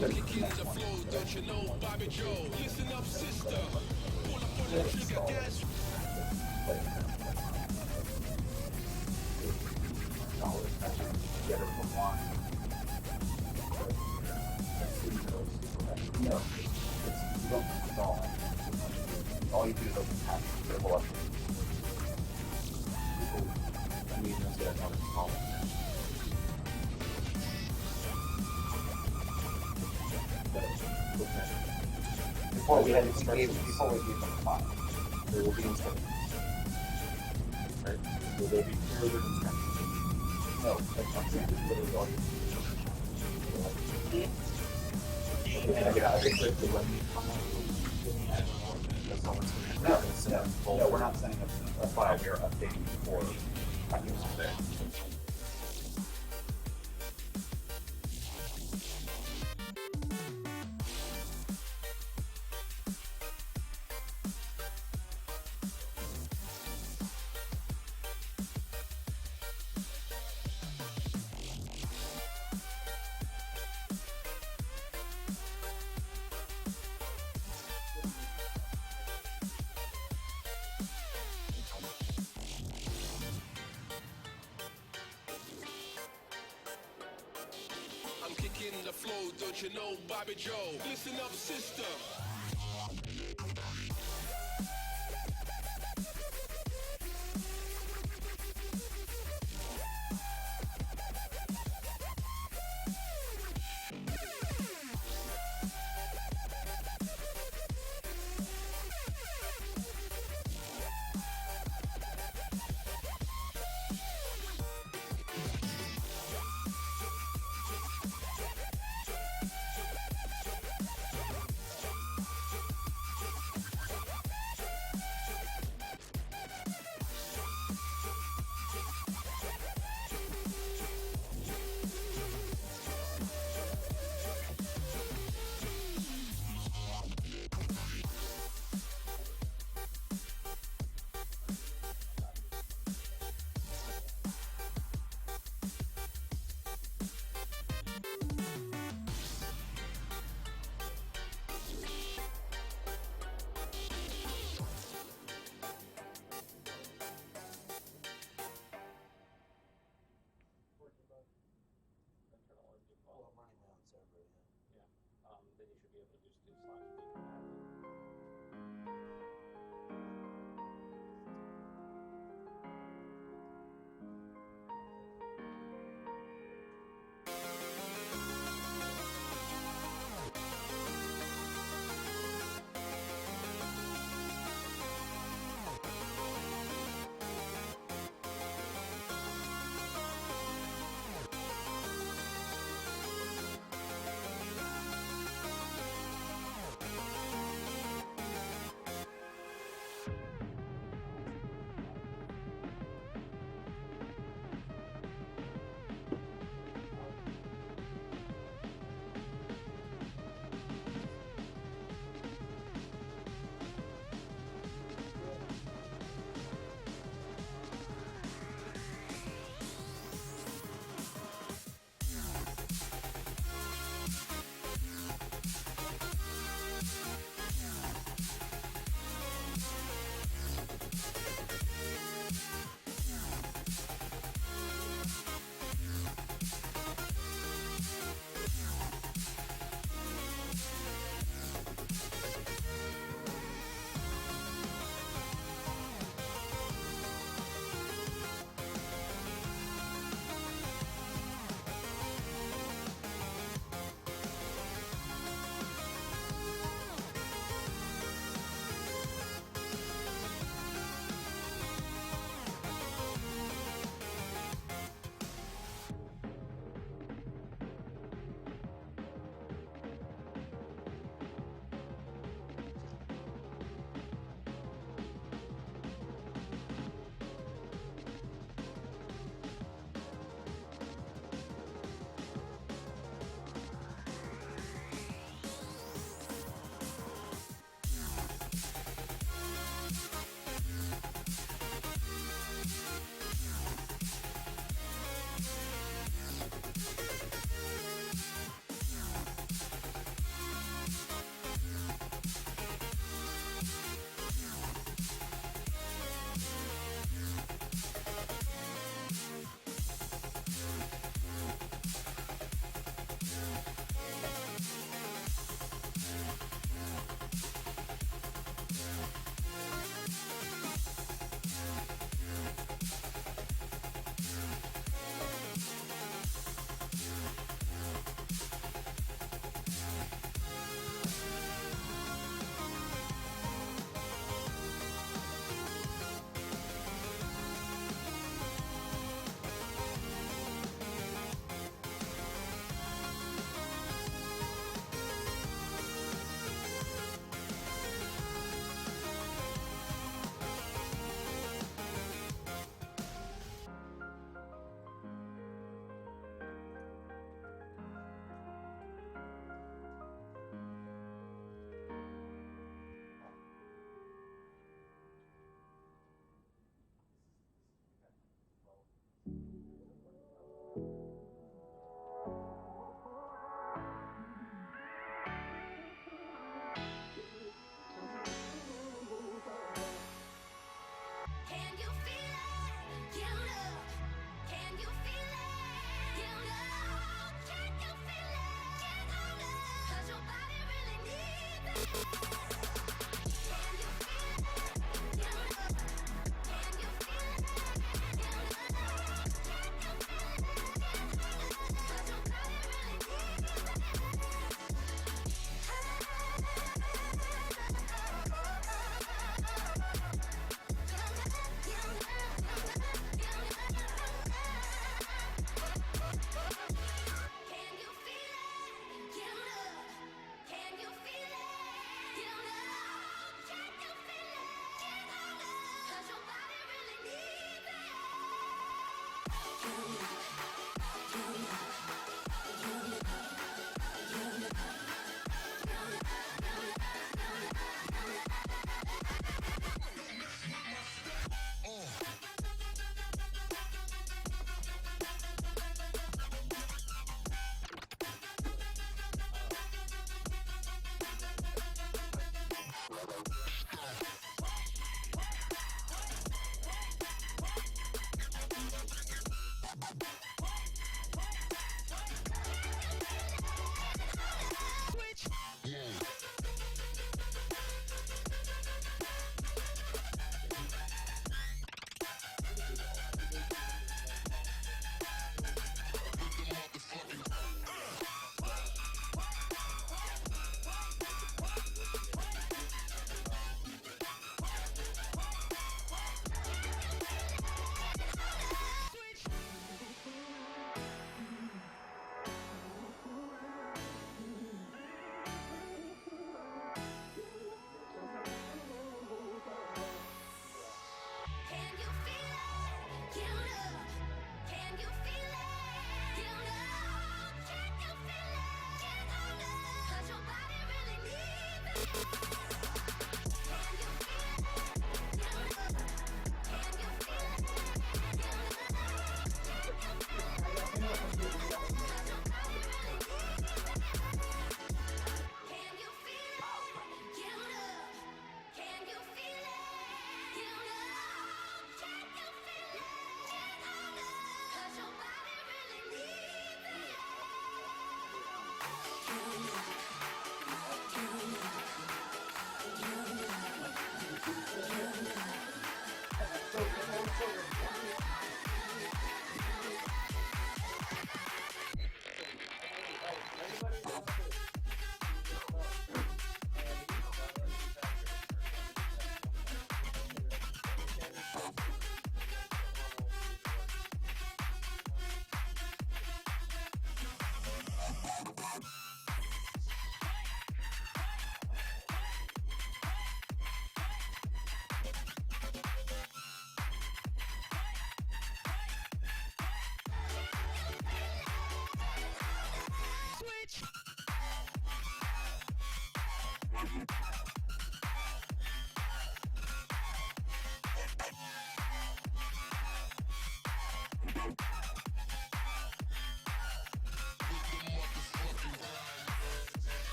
That's the next one. Don't you know Bobby Joe? Listen up, sister. Pull up on the trigger, gas. Together from one. No, it's, you don't install it. All you do is open patch the block. I mean, that's it. Not install it. Before we gave them the file, there will be instructions. Right? Will there be further instructions? No, that's not saying it's literally all you do. I think that when we come on, no, we're not sending a file, we are updating for documents there. I'm kicking the flow, don't you know Bobby Joe? Listen up, sister.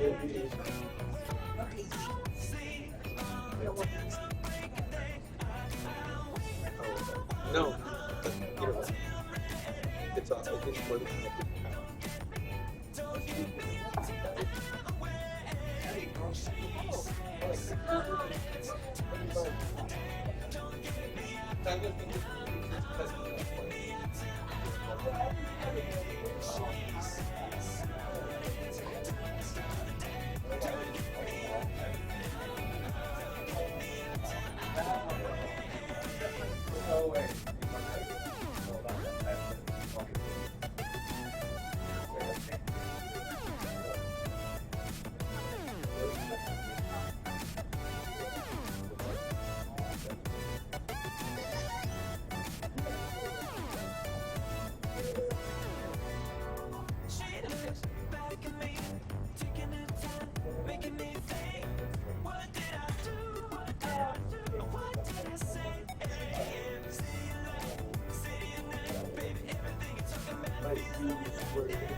No. It's more than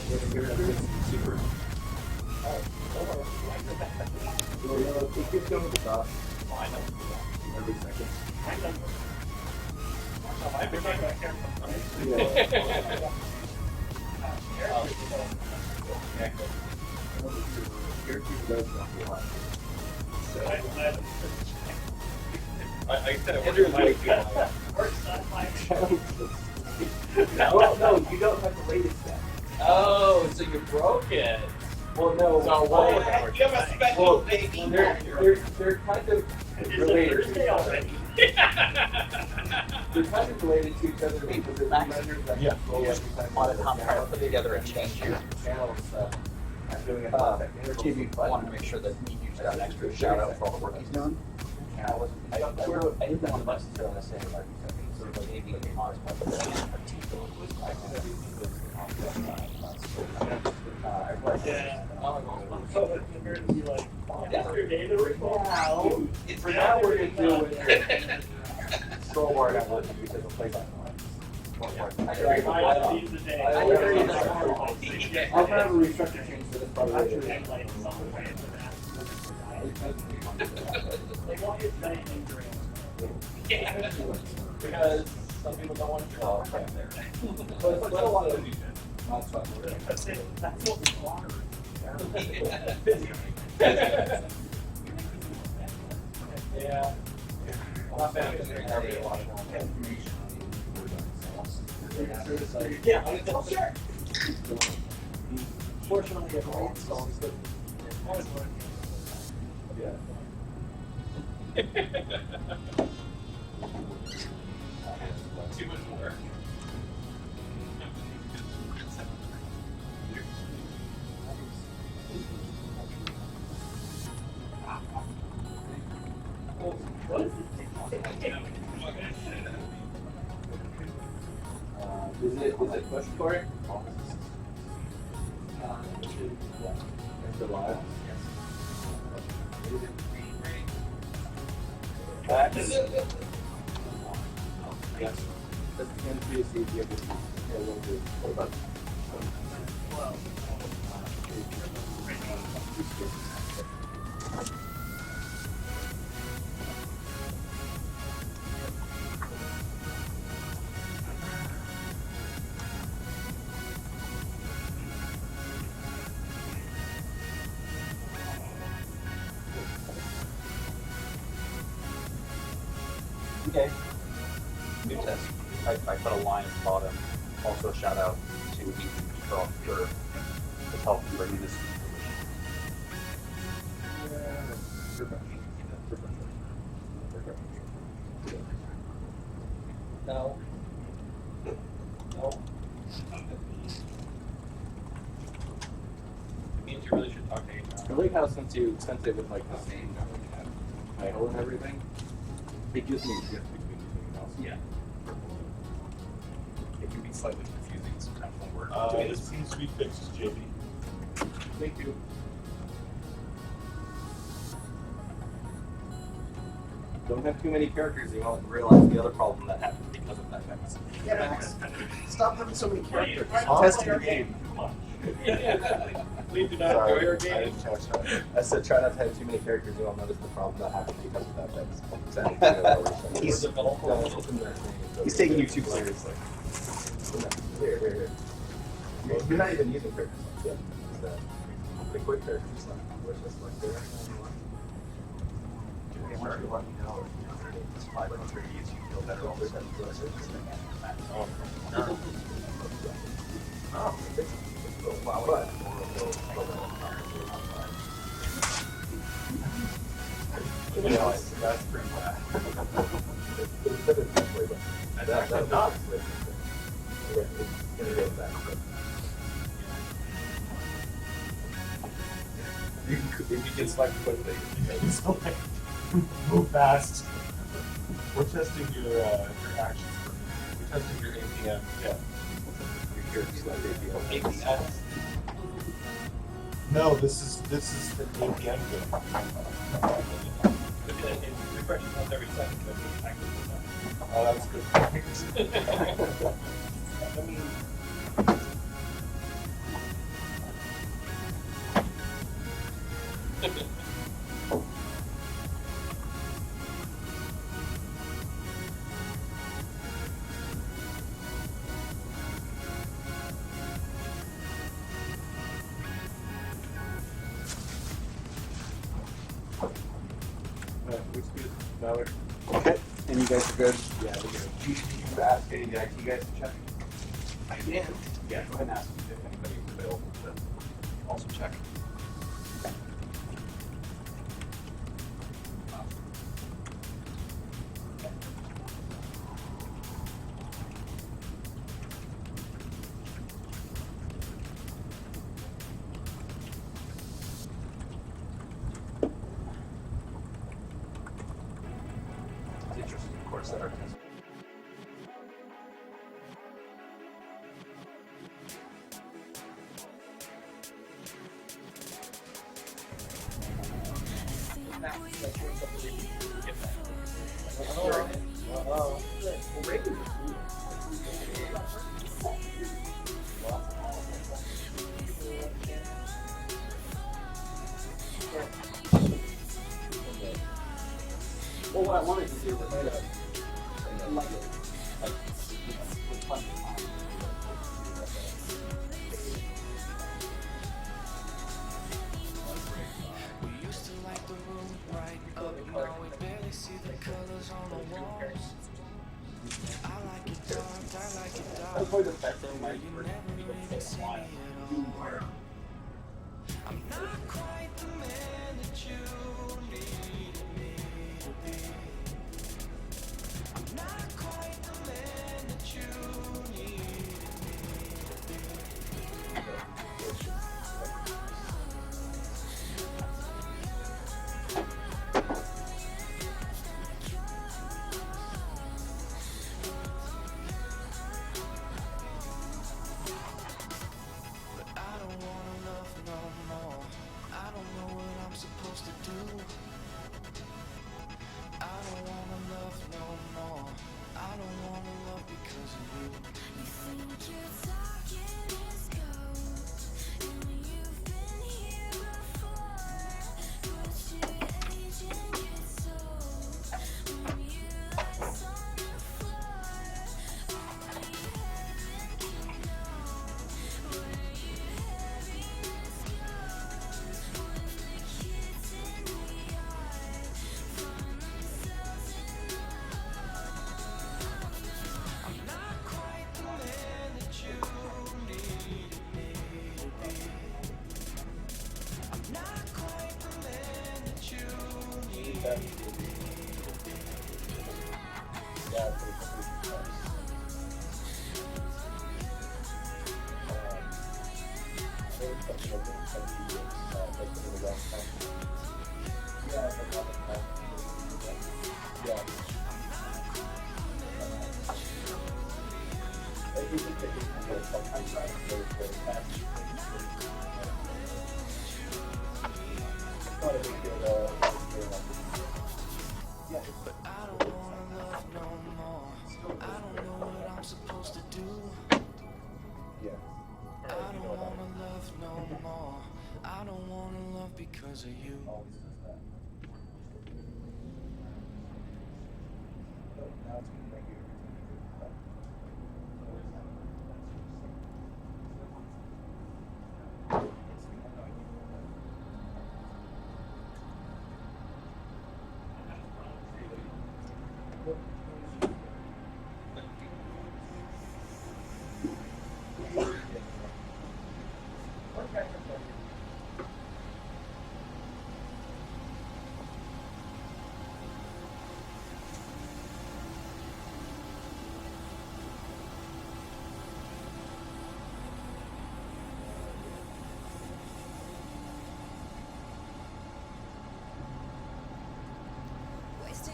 Super. It keeps going to the top. Every second. I said it wasn't my fault. No, you don't have the latest set. Oh, so you broke it. Well, no. So Oh, what? you have a special baby. They're kind of related to each other. They're kind of related to each other because it measures that control every time Want to come try to put together a change here? channel and stuff. I'm doing it Stevie, I wanted to make sure that you've got an extra shout out for all the work he's done. I didn't want to necessarily say like sort of maybe honest, For now, we're going to do it. Scroll bar not working because of play by I'll have a restructure change for this probably later. because some people don't want to draw right there. But it's still one of the That's what we want. Yeah. Not bad. Yeah, sure. Fortunately, everyone installs it. Yeah. Too much work. Is it push for it? It's alive. Back. Yes. That's the NPC if you have this. Yeah, we'll do. What about Okay. New test. I put a line at the bottom. Also, a shout out to Ethan Petroff for his help in bringing this. No. No. It means you really should talk to HR. I like how since it was like the same title and everything, it gives me a gift between everything else. Yeah. It can be slightly confusing sometimes when we're This seems to be fixed, JB. Thank you. Don't have too many characters, you won't realize the other problem that happened because of that Max. Yeah, Max. Stop having so many characters. Huh? Testing the game. Please do not enjoy your game. I said try not to have too many characters, you won't notice the problem that happened because of that Max. Exactly. He's taking you too seriously. Here. You're not even using characters like that. It's the quick characters like which is like there. Let me know if it's 500 each, you feel better all the time. That's pretty bad. That's not. If you can select quickly, it's like move fast. We're testing your actions. We're testing your APM. Yeah. Your character's like APM. APS. No, this is the APM game. It refreshes once every second. So it's active. Oh, that's good. I mean, Tyler. Okay. And you guys are good? Yeah, we're good. Do you ask any of the IT guys to check? I can. Yeah, go ahead and ask if anybody's available to also check. It's interesting, of course, that our test. Well, what I wanted to do was We used to light the room right up, now we barely see the colors on the walls. I like it dark, I like it dark. that's probably the best thing my You never really see me at all. I'm not quite the man that you needed me to be. I'm not quite the man that you needed me to be. But I don't wanna love no more. I don't know what I'm supposed to do. I don't wanna love no more. I don't wanna love because of you. You think you're talking is gold, and you've been here before. But your agent gets old when you lies on the floor. Only heaven can know where your happiness goes when the kids in the yard find themselves in the I'm not quite the man that you needed me to be. I'm not quite the man that you needed me to be. But I don't wanna love no more. I don't know what I'm supposed to do. I don't wanna love no more. I don't wanna love because of you.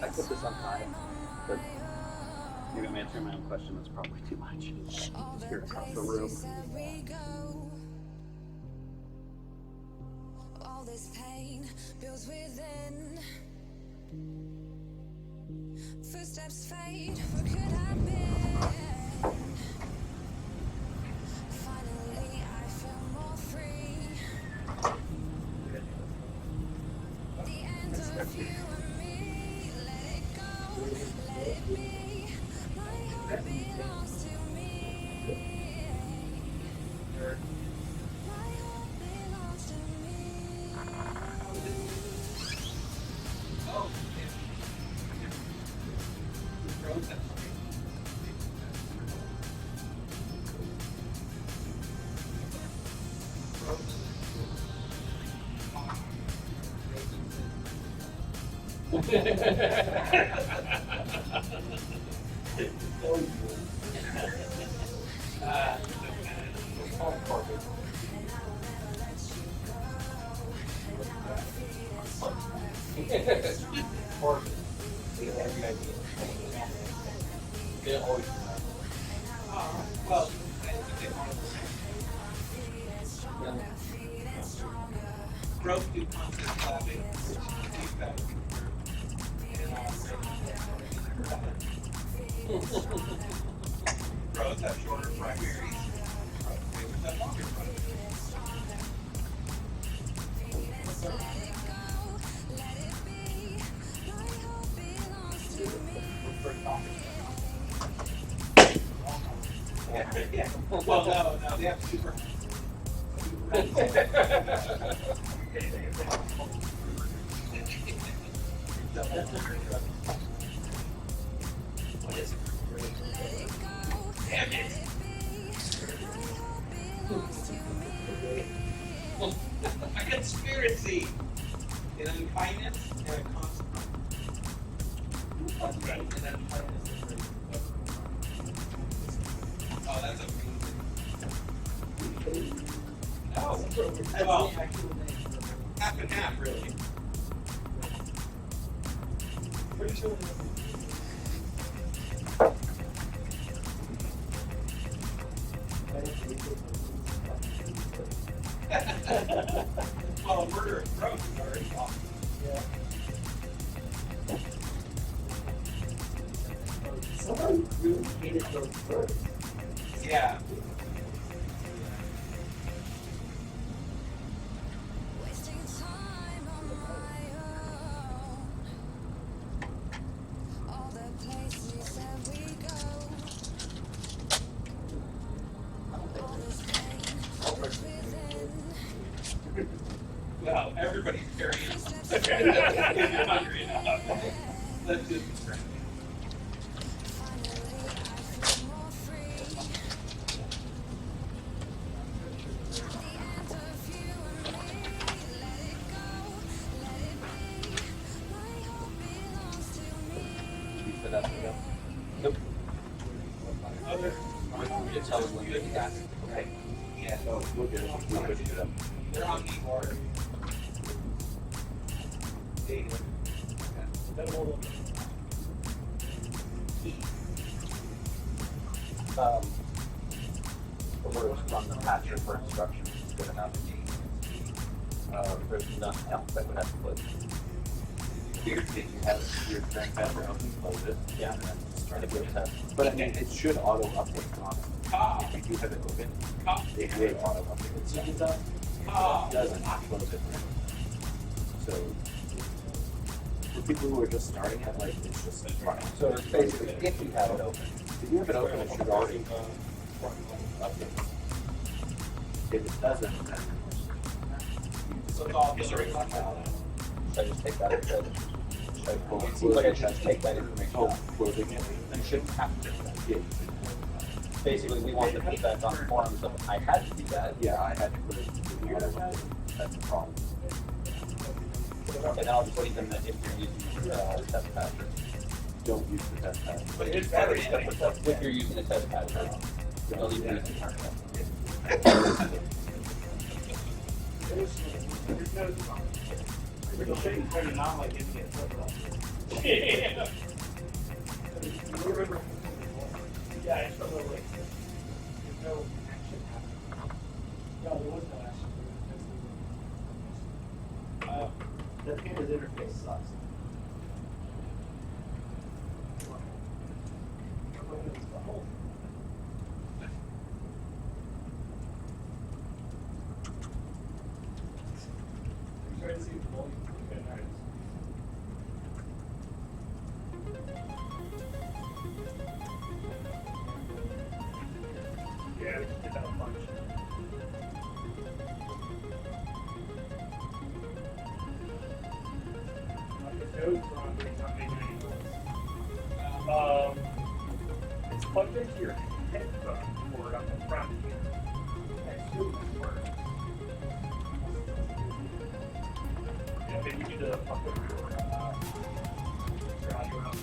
I put this on time, but maybe I'm answering my own question. That's probably too much. Here across the room. all this pain builds within. Footsteps fade, where could I been? Finally I feel more free. The end of you and me. Let it go, let it be. My heart belongs to me. My heart belongs to me. Growth through constant clapping. Feedback. Growth have shorter primaries. Growth have longer primaries. Yeah. Well, no, they have super. What is it? Damn it! A conspiracy, an unkindness, and a consequence. That's right. And then unkindness is very. Oh, that's amazing. Oh, well, half and half, really. Pretty sure. Well, murder and growth is already off. Yeah. Someone really hated those birds. Yeah. Wasting time on my own. All the places that we go. All this pain that's within. Well, everybody's very if you're hungry enough. Let's do this right. Finally, I feel more free. The end of you and me. Let it go, let it be. My hope belongs to me. Set up, go. Nope. Other. You tell us when you got it. Okay. Yeah. Oh, we'll get it. We'll put it up. They're on the order. The words from the patcher for instructions is good enough. There's nothing else that would have to put. Weird thing, you have your current patcher open, close it. Yeah. And then try to give it a test. But I mean, it should auto update on it. If you do have it open, it would auto update itself. If it doesn't, close it. So, for people who are just starting it, like, it's just running. So it's basically, if you have it open, if you have it open, it should already update. If it doesn't, then So it's all should I just take that and should I pull it? It seems like I should take that information Oh, out. closing it. You shouldn't have to do that. Yeah. Basically, we want the feedback on forums of, I had to do that. Yeah, I had to put it here. That's the problem. And I'll just leave them that if you're using test patcher. Don't use the test pad. But it's better anyway. If you're using a test patcher, don't even use the Yeah, it's from the lake. There's no action happening. No, there was no action. The panda's interface sucks. Try to see the volume. Okay, nice. Yeah, we can get that a bunch. Plug into your headphone cord on the front here. Next to this word. Yeah, maybe you need to fuck with your garage around.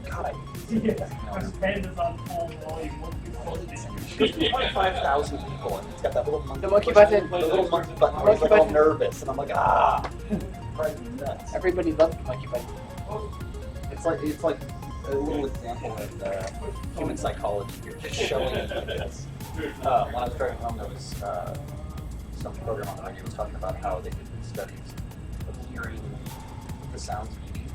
God, Yeah, his hand is on full volume. there's like 5,000 people, and it's got that little monkey. The monkey pushing- button. The little monkey button. Where he's like all nervous, and I'm like, drives me nuts. Everybody loves the monkey button. It's like a little example of human psychology here, just showing it like this. When I was driving home, there was some program on the radio was talking about how they did these studies of hearing the sounds of eating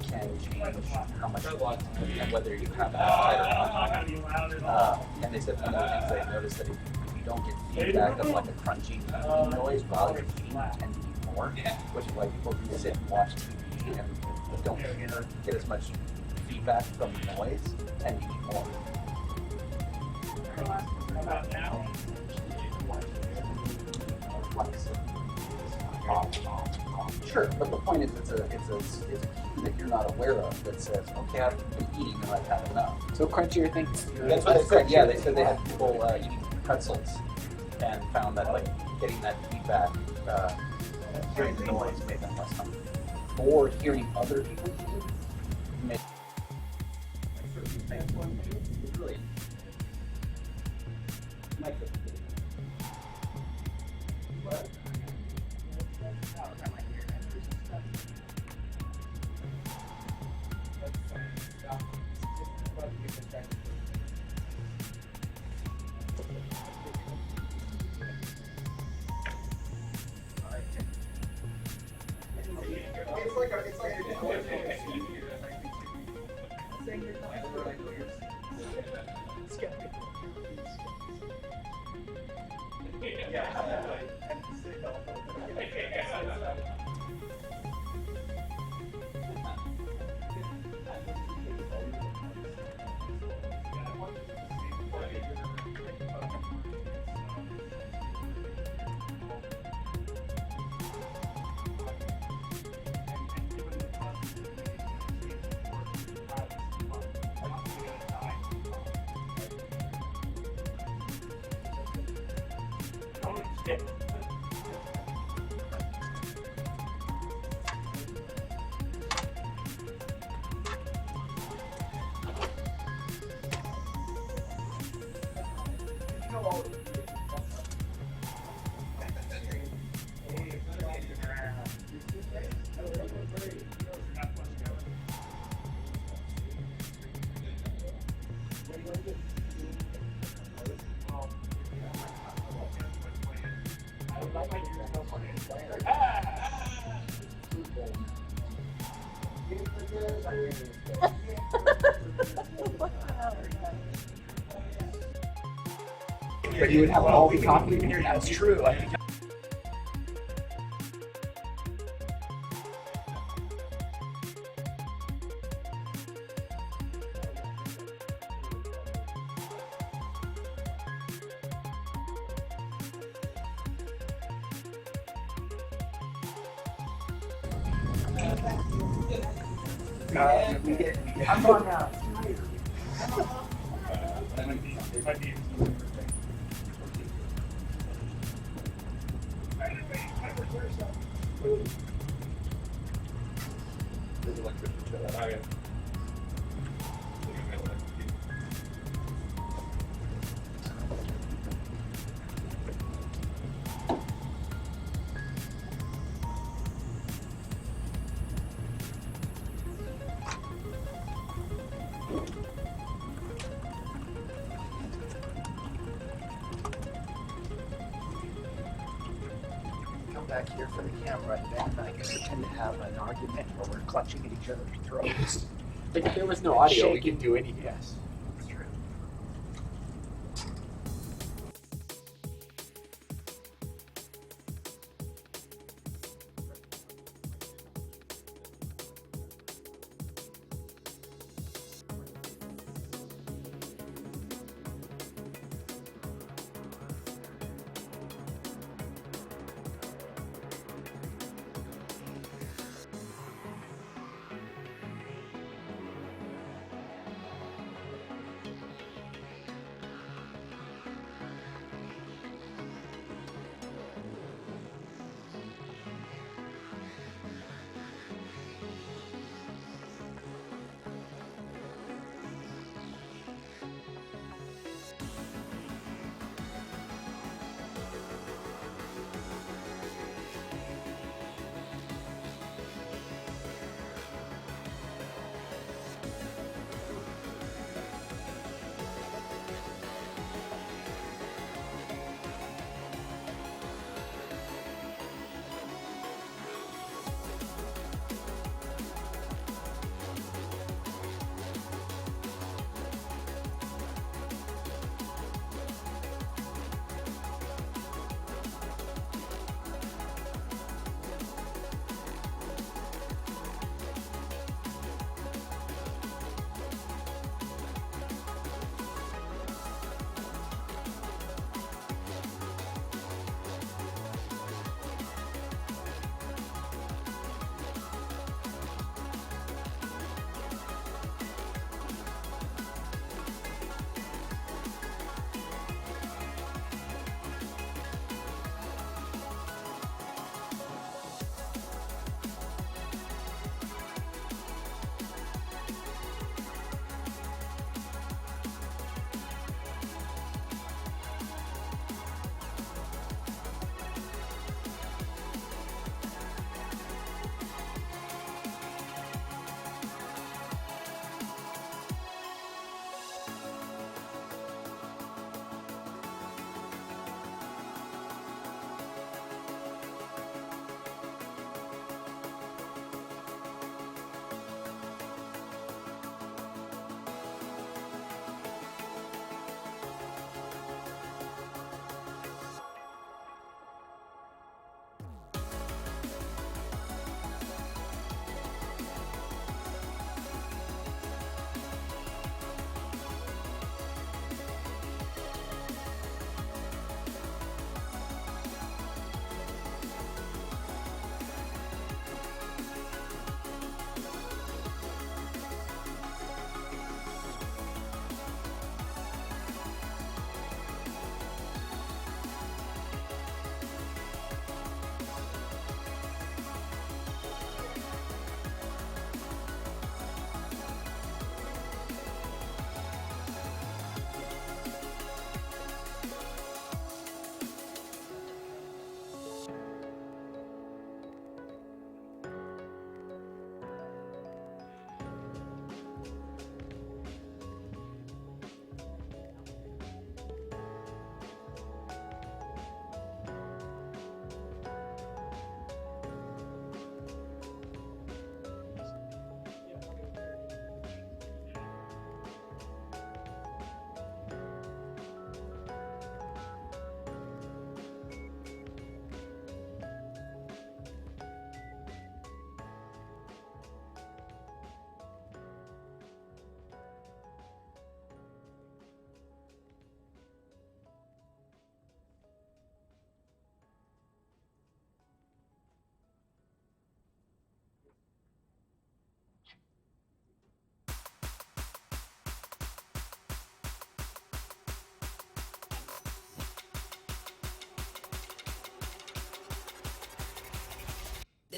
can change how much you want and whether you have an appetite or not. And they said one of the things they noticed that if you don't get feedback of like a crunchy noise while you're eating, you tend to eat more, which is why people who sit and watch TV and don't get as much feedback from the noise tend to eat more. About now. Sure, but the point is it's a cue that you're not aware of that says, okay, I've been eating and I've had enough. So crunchier things. That's what they said. Yeah, they said they had people eating pretzels and found that like getting that feedback, hearing the noise made them less hungry. Or hearing other people eat made it's really But you would have all the coffee in here. That's true. I think I'm going now. Back here for the camera, and then I guess pretend to have an argument where we're clutching at each other's throats. Like if there was no audio, we could do anything. Yes, that's true.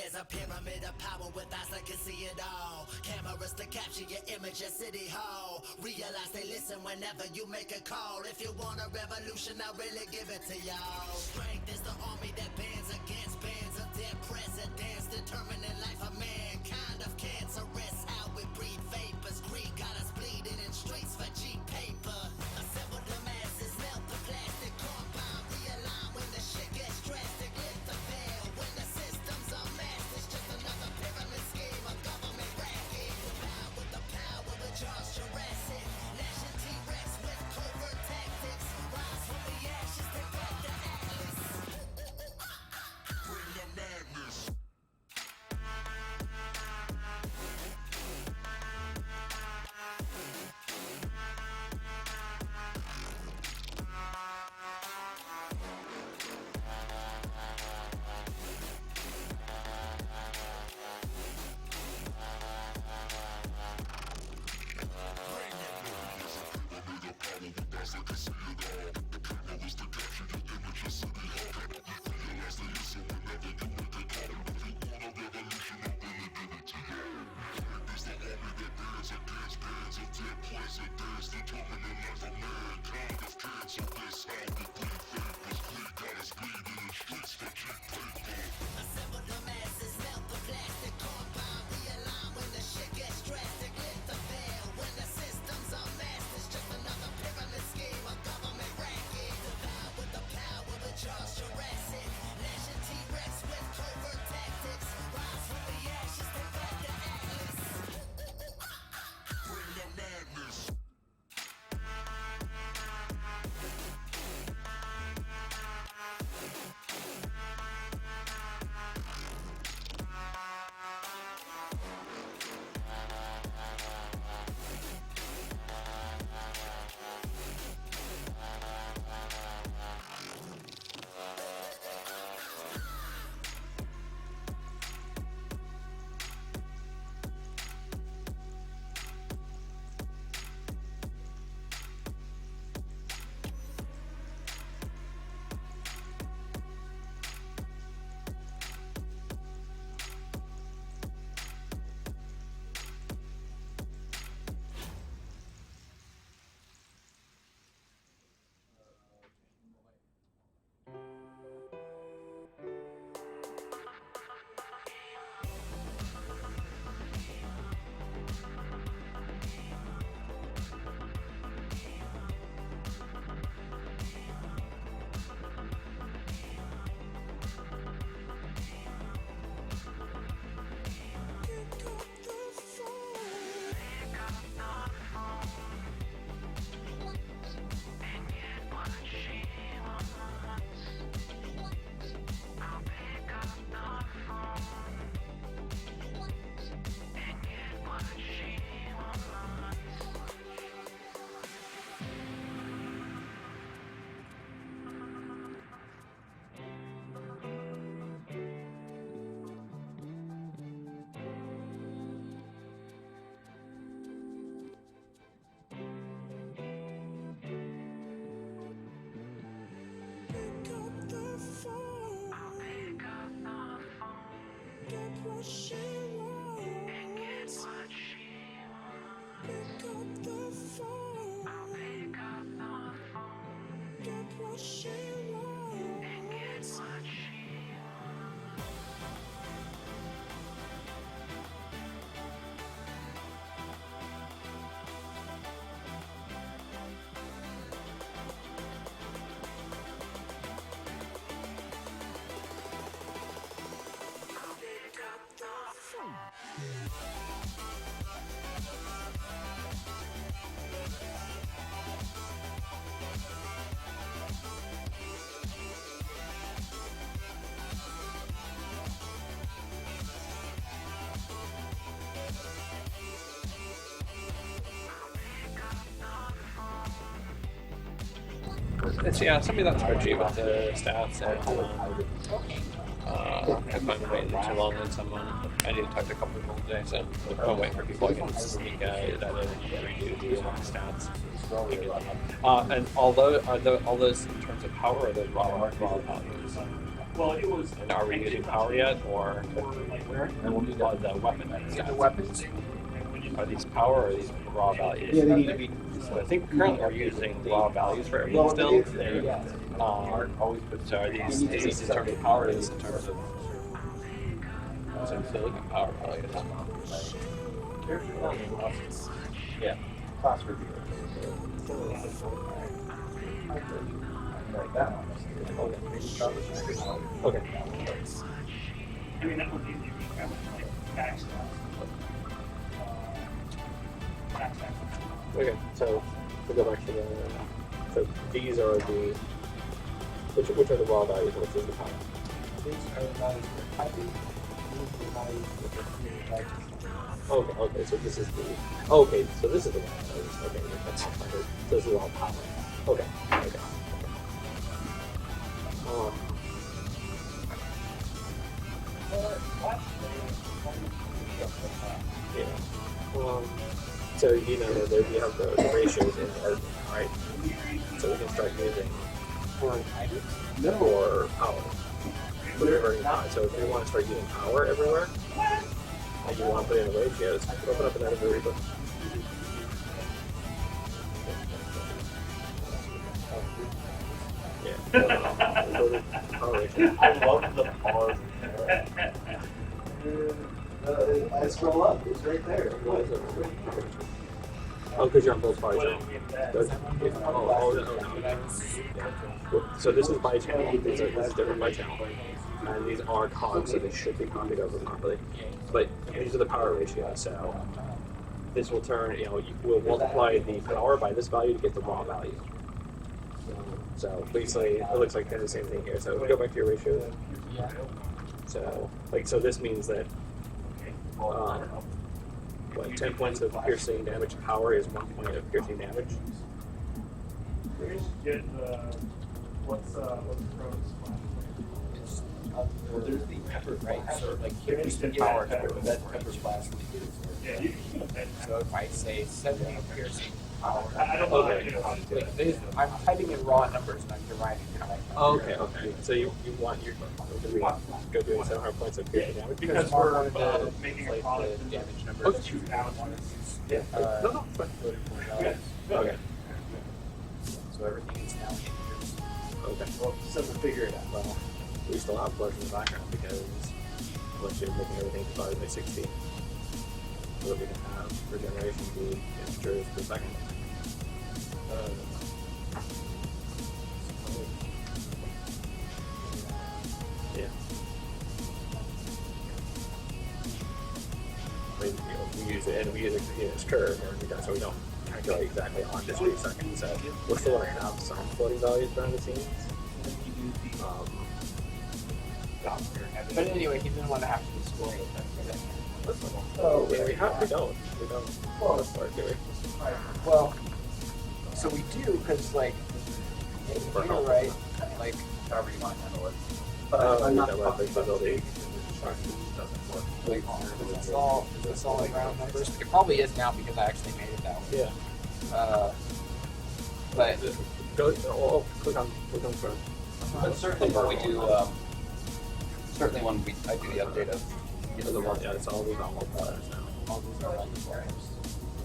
There's a pyramid of power with eyes that can see it all. Cameras to capture your image at City Hall. Realize they listen whenever you make a call. If you want a revolution, I'll really give it to y'all. Strength is the army that bends against bands of dead presidents, determining life of mankind of cancerous. How we breathe vapors, greed got us bleeding in streets for cheap paper. Assemble the masses, melt the plastic, combine, realign when the shit gets drastic. Lift the veil when the systems are masked. It's just another pyramid scheme, a government racket. Combine with the power of Charles Jurassic. Nation T-Rex with covert tactics. Rise from the ashes, take back the atlas. Bring the madness. Assemble the masses, melt the plastic, combine, realign when the shit gets drastic. Lift the veil when the systems are masked. It's just another pyramid scheme, a government racket. Divide with the power of Charles Jurassic. Nation T-Rex with covert tactics. Rise from the ashes, take back the atlas. Bring the madness. It's, yeah, send me that spreadsheet with the stats and I find waiting too long on someone. I need to talk to a couple people today, so I'm waiting for people I can sneak it out and redo the stats. And all those in terms of power are those raw values. Well, it was. And are we using power yet, or Where? And we'll need the that. weapon? In the weapons? Are these power or are these raw values? Yeah, they need to be. So I think currently we're using raw values for everything Well, still. they're- yeah. Always put. So are these? Is this in terms of power? Or is this in terms of? So I'm still looking at power values. Yeah. Class review. Like that one. Okay. I mean, that was easy. That was like back stuff. Okay. So we go back to the. So these are the. Which are the raw values? Which is the power? These are the values for typing. These are the values for the computer typing. Okay. So this is the. Okay. So this is the raw values. Okay. That's 600. So this is all power. Okay. So you know that you have the ratios in there, right? So we can start using For items? or power. So if you want to start using power everywhere, and you want to put in the ratios, open up another variable. Yeah. Go to power ratio. I love the pause. I scroll up. It's right there. Oh, because you're on both power channels. No. So this is by channel. This is different by channel. And these are cogs, so they should be copied over properly. But these are the power ratios. So this will turn, we'll multiply the power by this value to get the raw value. So basically, it looks like kind of the same thing here. So go back to your ratios. Yeah. So this means that 10 points of piercing damage power is 1 point of piercing damage. Get what's pros? Well, there's the pepper, right? So like here's the power pepper. That pepper splash. Yeah, you can get that. So if I say 70 piercing power, I don't know. Okay. You know, I'm typing in raw numbers and I'm deriving it like that. Okay. So you want your go doing 700 points of piercing damage? because Mark we're wanted to making a like product the in damage numbers. Okay. 2,000. Yeah. No, it's fine. Okay. So everything is now in yours. Okay. Well, so we'll figure it out. Well, we still have flush in the background because unless you're making everything divided by 60, so that we can have regeneration be integers per second. Yeah. We use it, and we use a continuous curve, and so we don't calculate exactly on this per second. So we'll still want to have some floating values behind the scenes. But anyway, he didn't want to have to display it. Oh, yeah, we don't. Well, this part, do we? Well, so we do because like, For you're help. right. Like, However you want to handle it. Oh, not that weapon ability. is this all in round numbers? It probably is now because I actually made it that way. Yeah. But Go. Click on front. But certainly when we do, certainly when I do the update of The one, yeah, it's all these on multipliers now. all these are multipliers.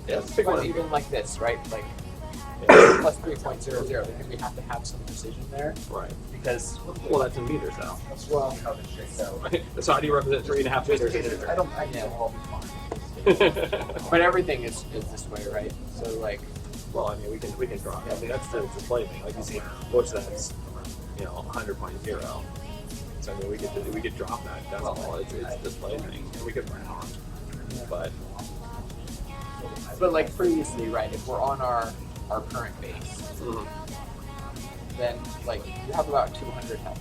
Yeah, let's pick But one. even like this, right? Like Yeah. plus 3.00 because we have to have some precision there Right. because Well, that's in meters now. well, So how do you represent 3.5 meters in I don't. Yeah, but everything is this way, right? So like, Well, I mean, we can draw. I mean, that's the display thing. Like you see, most of that's 100.0. So I mean, we could drop that. That's all. It's a display thing, and we could round. But like previously, right? If we're on our current base, then like you have about 200 health.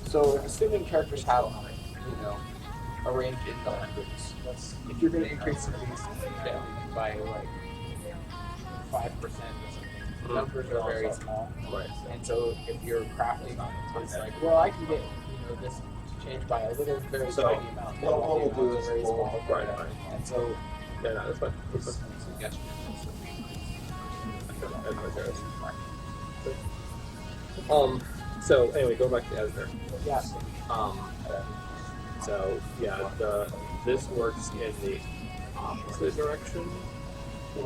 So if assuming characters have a range in the hundreds, if you're going to increase the base down by like 5% or something, the numbers are very small. Right. And so if you're crafting, it's like, well, I can get this to change by a little very So, tiny amount. what we'll do is very we'll- small. Right. And so Yeah, no, that's fine. That's fine. suggestion. That's my choice. So anyway, going back to the editor. Yeah. So yeah, this works in the opposite direction. And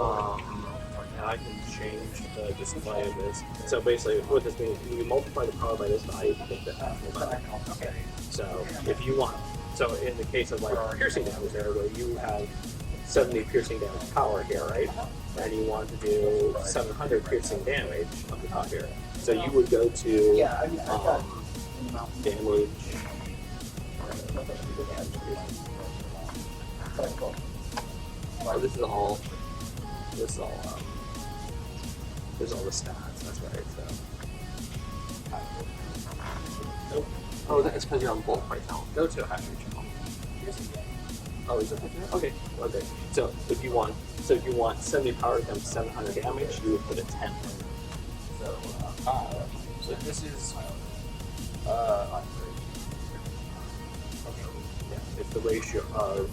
I can change the display of this. So basically, what this means, you multiply the power by this value to get the actual value. Okay. So if you want, so in the case of like piercing damage there, where you have 70 piercing damage power here, right? And you want to do 700 piercing damage on the top here. So you would go to damage. Oh, this is all the stats. That's right. So. Nope. Oh, that's because you're on bulk right now. Go to a hash rate channel. Oh, is it okay? Okay. So if you want 70 power times 700 damage, you would put a 10. So this is Yeah, it's the ratio of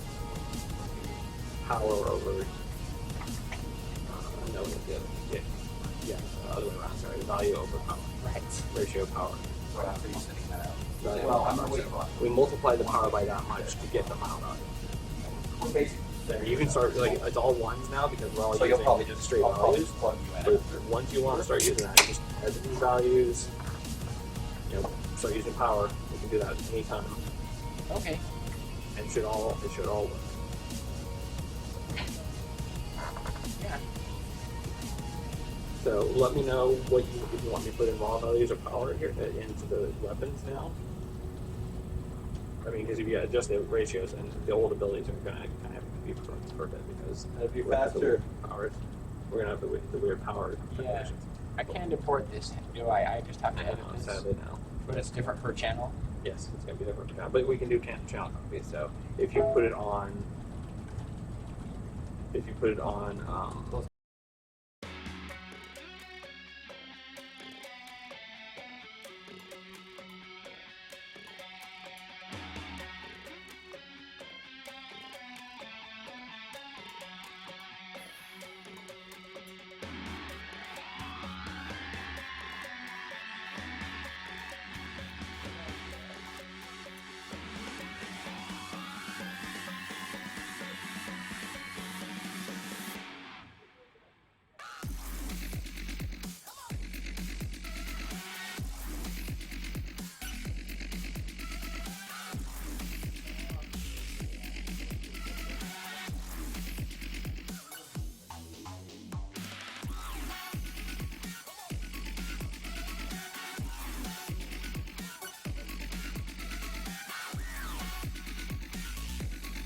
power over. No, yeah, the other way around. Sorry, value over power. right. Ratio of power. What after you sending that out? Value Well, of I'm power. gonna wait for it. We multiply the power by that much to get the amount on it. Basically. There, you can start like it's all ones now because we're all So you'll using probably just straight I'll probably values. just plug you in. But once you want to start using that, you just add these values. Start using power. You can do that anytime, Okay. and it should all work. Yeah. So let me know what if you want me to put in raw values or power here into the weapons now. I mean, because if you adjust the ratios and the old abilities are going to kind of have to be perfect because That'd be we're gonna have the faster. weird powers. We're going to have the weird power combinations. I can't import this, do I? I just have to edit this. Sadly, no. But it's different per channel. Yes, it's going to be different for channel, but we can do channel copies. So if you put it on,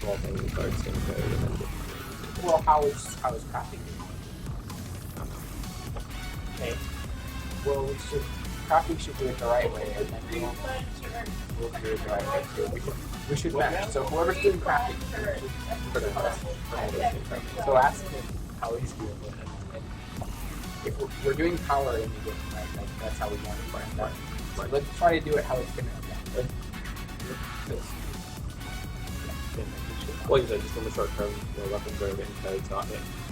all things and cards and code and then Well, how is crafting? Okay. Well, crafting should do it the right way, and then we'll do it the right way too. We should match. So whoever's doing crafting, so ask him how he's doing it. And if we're doing power in the game, right? Like that's how we want to play. Right. So let's try to do it how it's gonna be. Like I said, just in the short term, weapons are getting code, so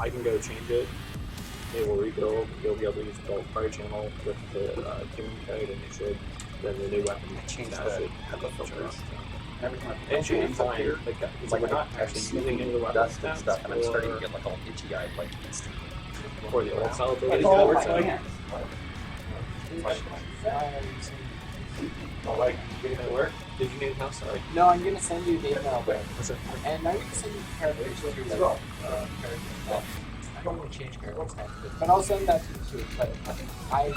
I can go change it. It will rebuild. You'll be able to use the bulk fire channel with the tuning code, and it should. Then the new weapon Change that the should have the filters. Everything It should be ends up fine. here. Like Like we're not actually using any of the weapon dust and stats stuff, and I'm starting to or- get like all itchy eyed, like instantly. or the old style abilities. Oh, that my works God. out. Like, did it work? Did you need help? Sorry. No, I'm gonna send you the email, but What's it? and I'm gonna send you characters too. Like, characters. I don't want to change characters, but I'll send that to you too. But I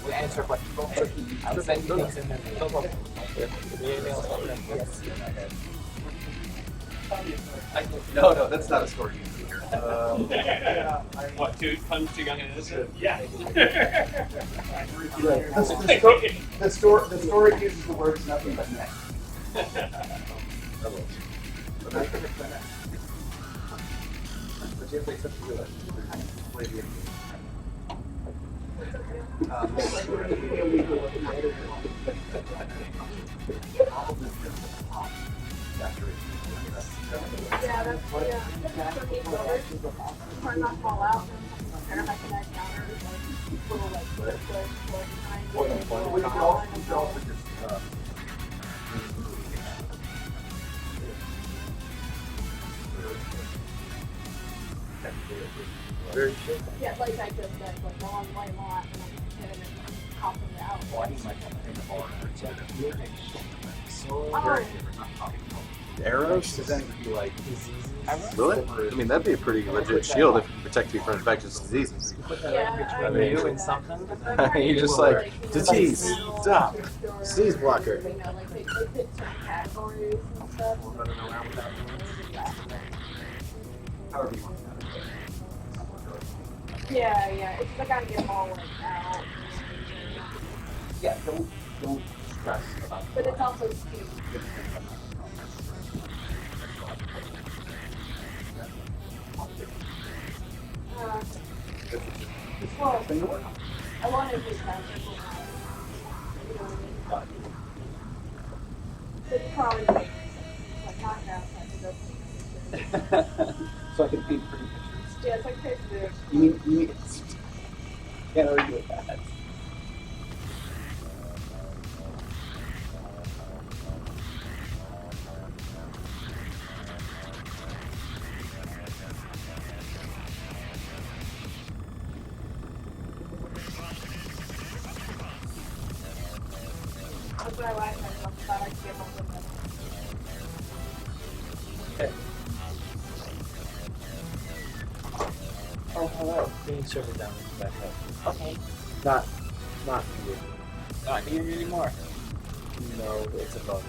will answer questions. I'll send you things in there. No problem. Yeah. Give me anything else? Yes. No, that's not a story you can hear. What, two young and innocent? Yeah. The story uses the words nothing but net. But I could have done that. But you have to accept the real play the Yeah, that's the turn that fall out and turn back to that counter. Well, you can also just very shit. Yeah, like I just said, like long white lot, and I'm just kidding and popping it out. Well, I need my in the bar. Arrows? Does that be like Really? I mean, that'd be a pretty legit shield if it can protect you from infectious diseases. Yeah, I mean, doing something. you're just like, disease, stop, disease blocker. you know, like they fit certain categories and stuff. running around without however you want Yeah, it's like I gotta get them all like out. Yeah, don't stress about But it's also steep. Well, I want to do that. It's probably like knockout type of so I can paint pretty pictures. Yeah, it's like pictures. You mean, can't argue with that. That's what I like. I thought I could get one with them. Oh, hello. Being server down back up. Okay. Not needed. Not needed anymore. No, it's a bug.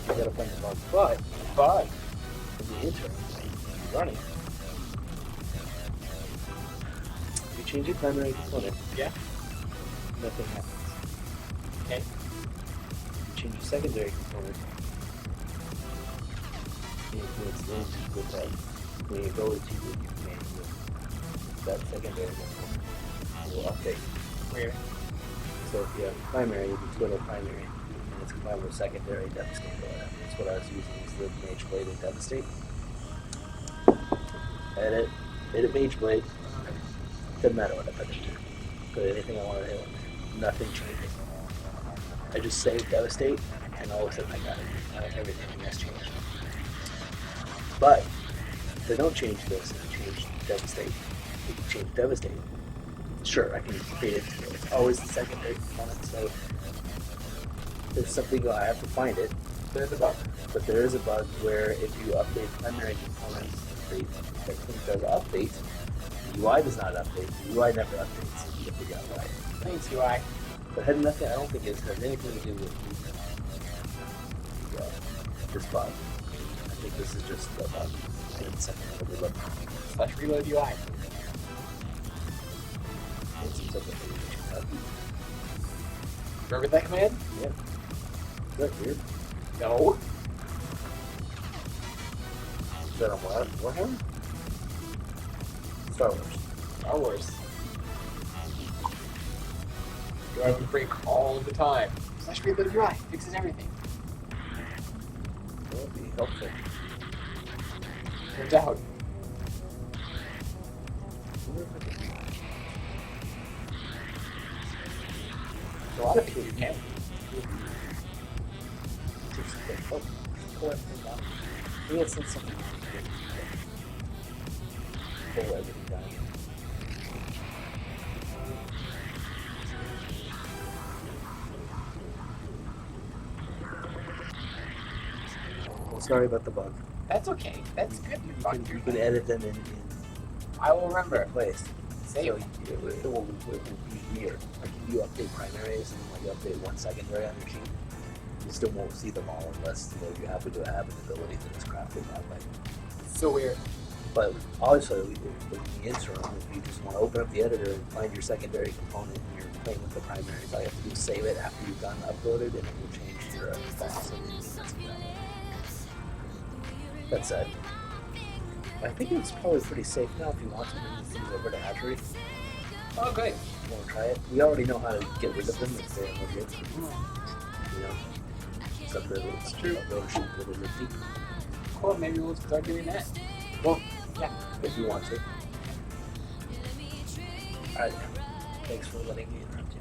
You gotta find the bug. But in the interim, you're running. You change your primary component. Yeah. Nothing happens. Okay. You change your secondary component. The influence is with that. When you go to what you command with that secondary component, it will update. Weird. So if you have primary, you can go to primary, and it's combined with secondary, devastate. That's what I was using, is the mage blade and devastate. Edit mage blade. Doesn't matter what I put in there. Put anything I want to hit in there. Nothing changes. I just save devastate, and all of a sudden I got it. Everything has changed. But if they don't change this and change devastate, they can change devastate. Sure, I can create it. It's always the secondary component, so there's something I have to find it. There's a bug. But there is a bug where if you update primary components, everything does update. The UI does not update. The UI never updates. You can figure out why. Thanks, UI. But had nothing. I don't think it has anything to do with this bug. I think this is just a bug. It's something that we look. Slash reload UI. It seems like a thing that you have. Remember that command? Yeah. Is that weird? No. Is that on Warhammer? Star Wars. Star Wars. Do I have to break all the time? Slash reload UI. Fixes everything. That would be helpful. Turns out. A lot of people you can. Maybe it's something. Pull everything down. Sorry about the bug. That's okay. That's good. You can edit them in I will remember. place. Save. So it will be weird. Like if you update primaries and like you update one secondary on your sheet, you still won't see them all unless you happen to have an ability that is crafted that way. So weird. But also, in the interim, if you just want to open up the editor and find your secondary component and you're playing with the primaries, all you have to do is save it after you've done uploaded and it will change your effects. That said, I think it's probably pretty safe now if you want to move things over to Hatchery. Oh, great. You want to try it? We already know how to get rid of them if they're legit. You know? Except that it's true. Cool, maybe we'll start doing that. Well, Yeah. if you want to. Alright, thanks for letting me interrupt you.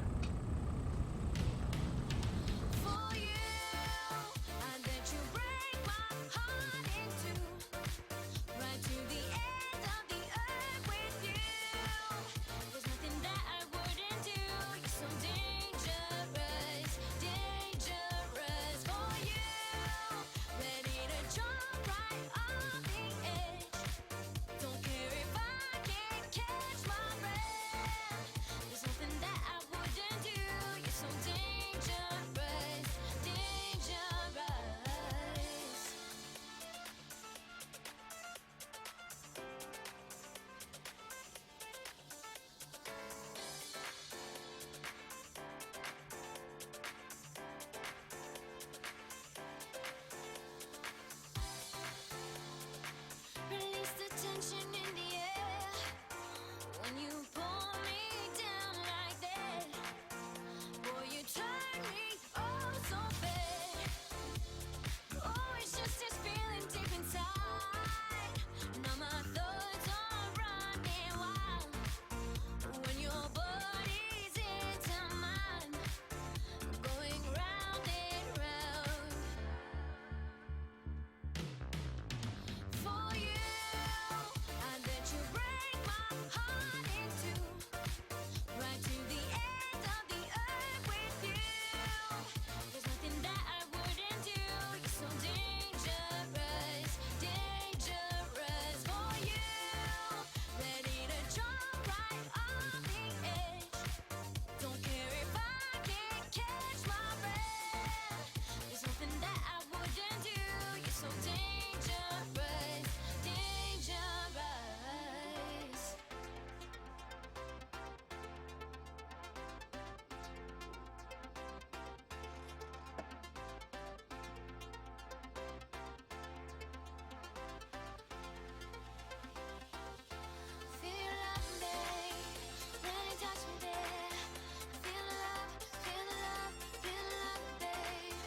For you, I let you break my heart in two, right to the end of the earth with you. There's nothing that I wouldn't do. You're so dangerous, dangerous. For you, ready to jump right off the edge. Don't care if I can't catch my breath. There's nothing that I wouldn't do. You're so dangerous, dangerous. Release the tension in the air when you pull me down like that. Boy, you turn me oh so bad. Oh, it's just this feeling deep inside. Now my thoughts are running wild when your body's into mine, going round and round. For you, I let you break my heart in two, right to the end of the earth with you. There's nothing that I wouldn't do. You're so dangerous, dangerous. For you, ready to jump right off the edge. Don't care if I can't catch my breath. There's nothing that I wouldn't do. You're so dangerous, dangerous. Feel love, babe. Really touch me there. Feel the love, feel the love, feel the love, babe.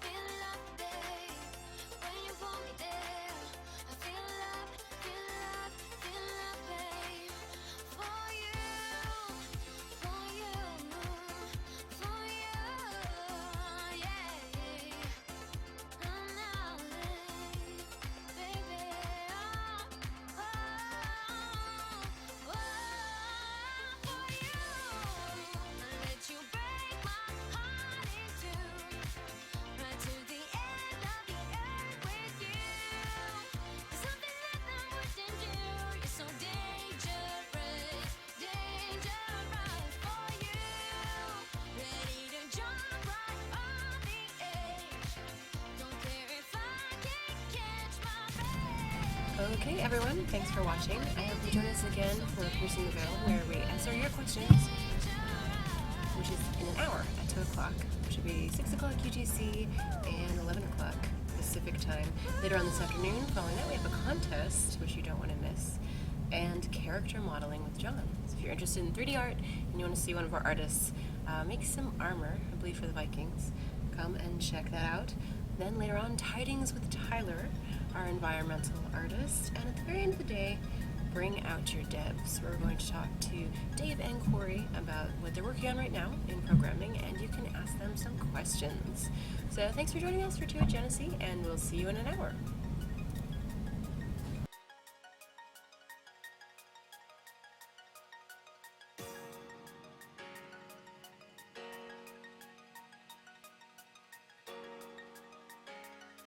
Feel the love, babe. When you pull me there, I feel the love, feel the love, feel the love, babe. For you, for you, for you, yeah. Oh no, baby, oh, for you, I let you break my heart in two, right to the end of the earth with you. There's something that I wouldn't do. You're so dangerous, dangerous. For you, ready to jump right off the edge. Don't care if I can't catch my breath. Okay, everyone, thanks for watching. I hope you join us again for Piercing the Veil, where we answer your questions, which is in an hour at 2 o'clock, which will be 6 o'clock UTC and 11 o'clock Pacific time. Later on this afternoon, following that, we have a contest, which you don't want to miss, and character modeling with John. So if you're interested in 3D art and you want to see one of our artists make some armor, I believe for the Vikings, come and check that out. Then later on, Tidings with Tyler, our environmental artist. And at the very end of the day, bring out your devs. We're going to talk to Dave and Corey about what they're working on right now in programming, and you can ask them some questions. So thanks for joining us for 2 at Jenesee, and we'll see you in an hour.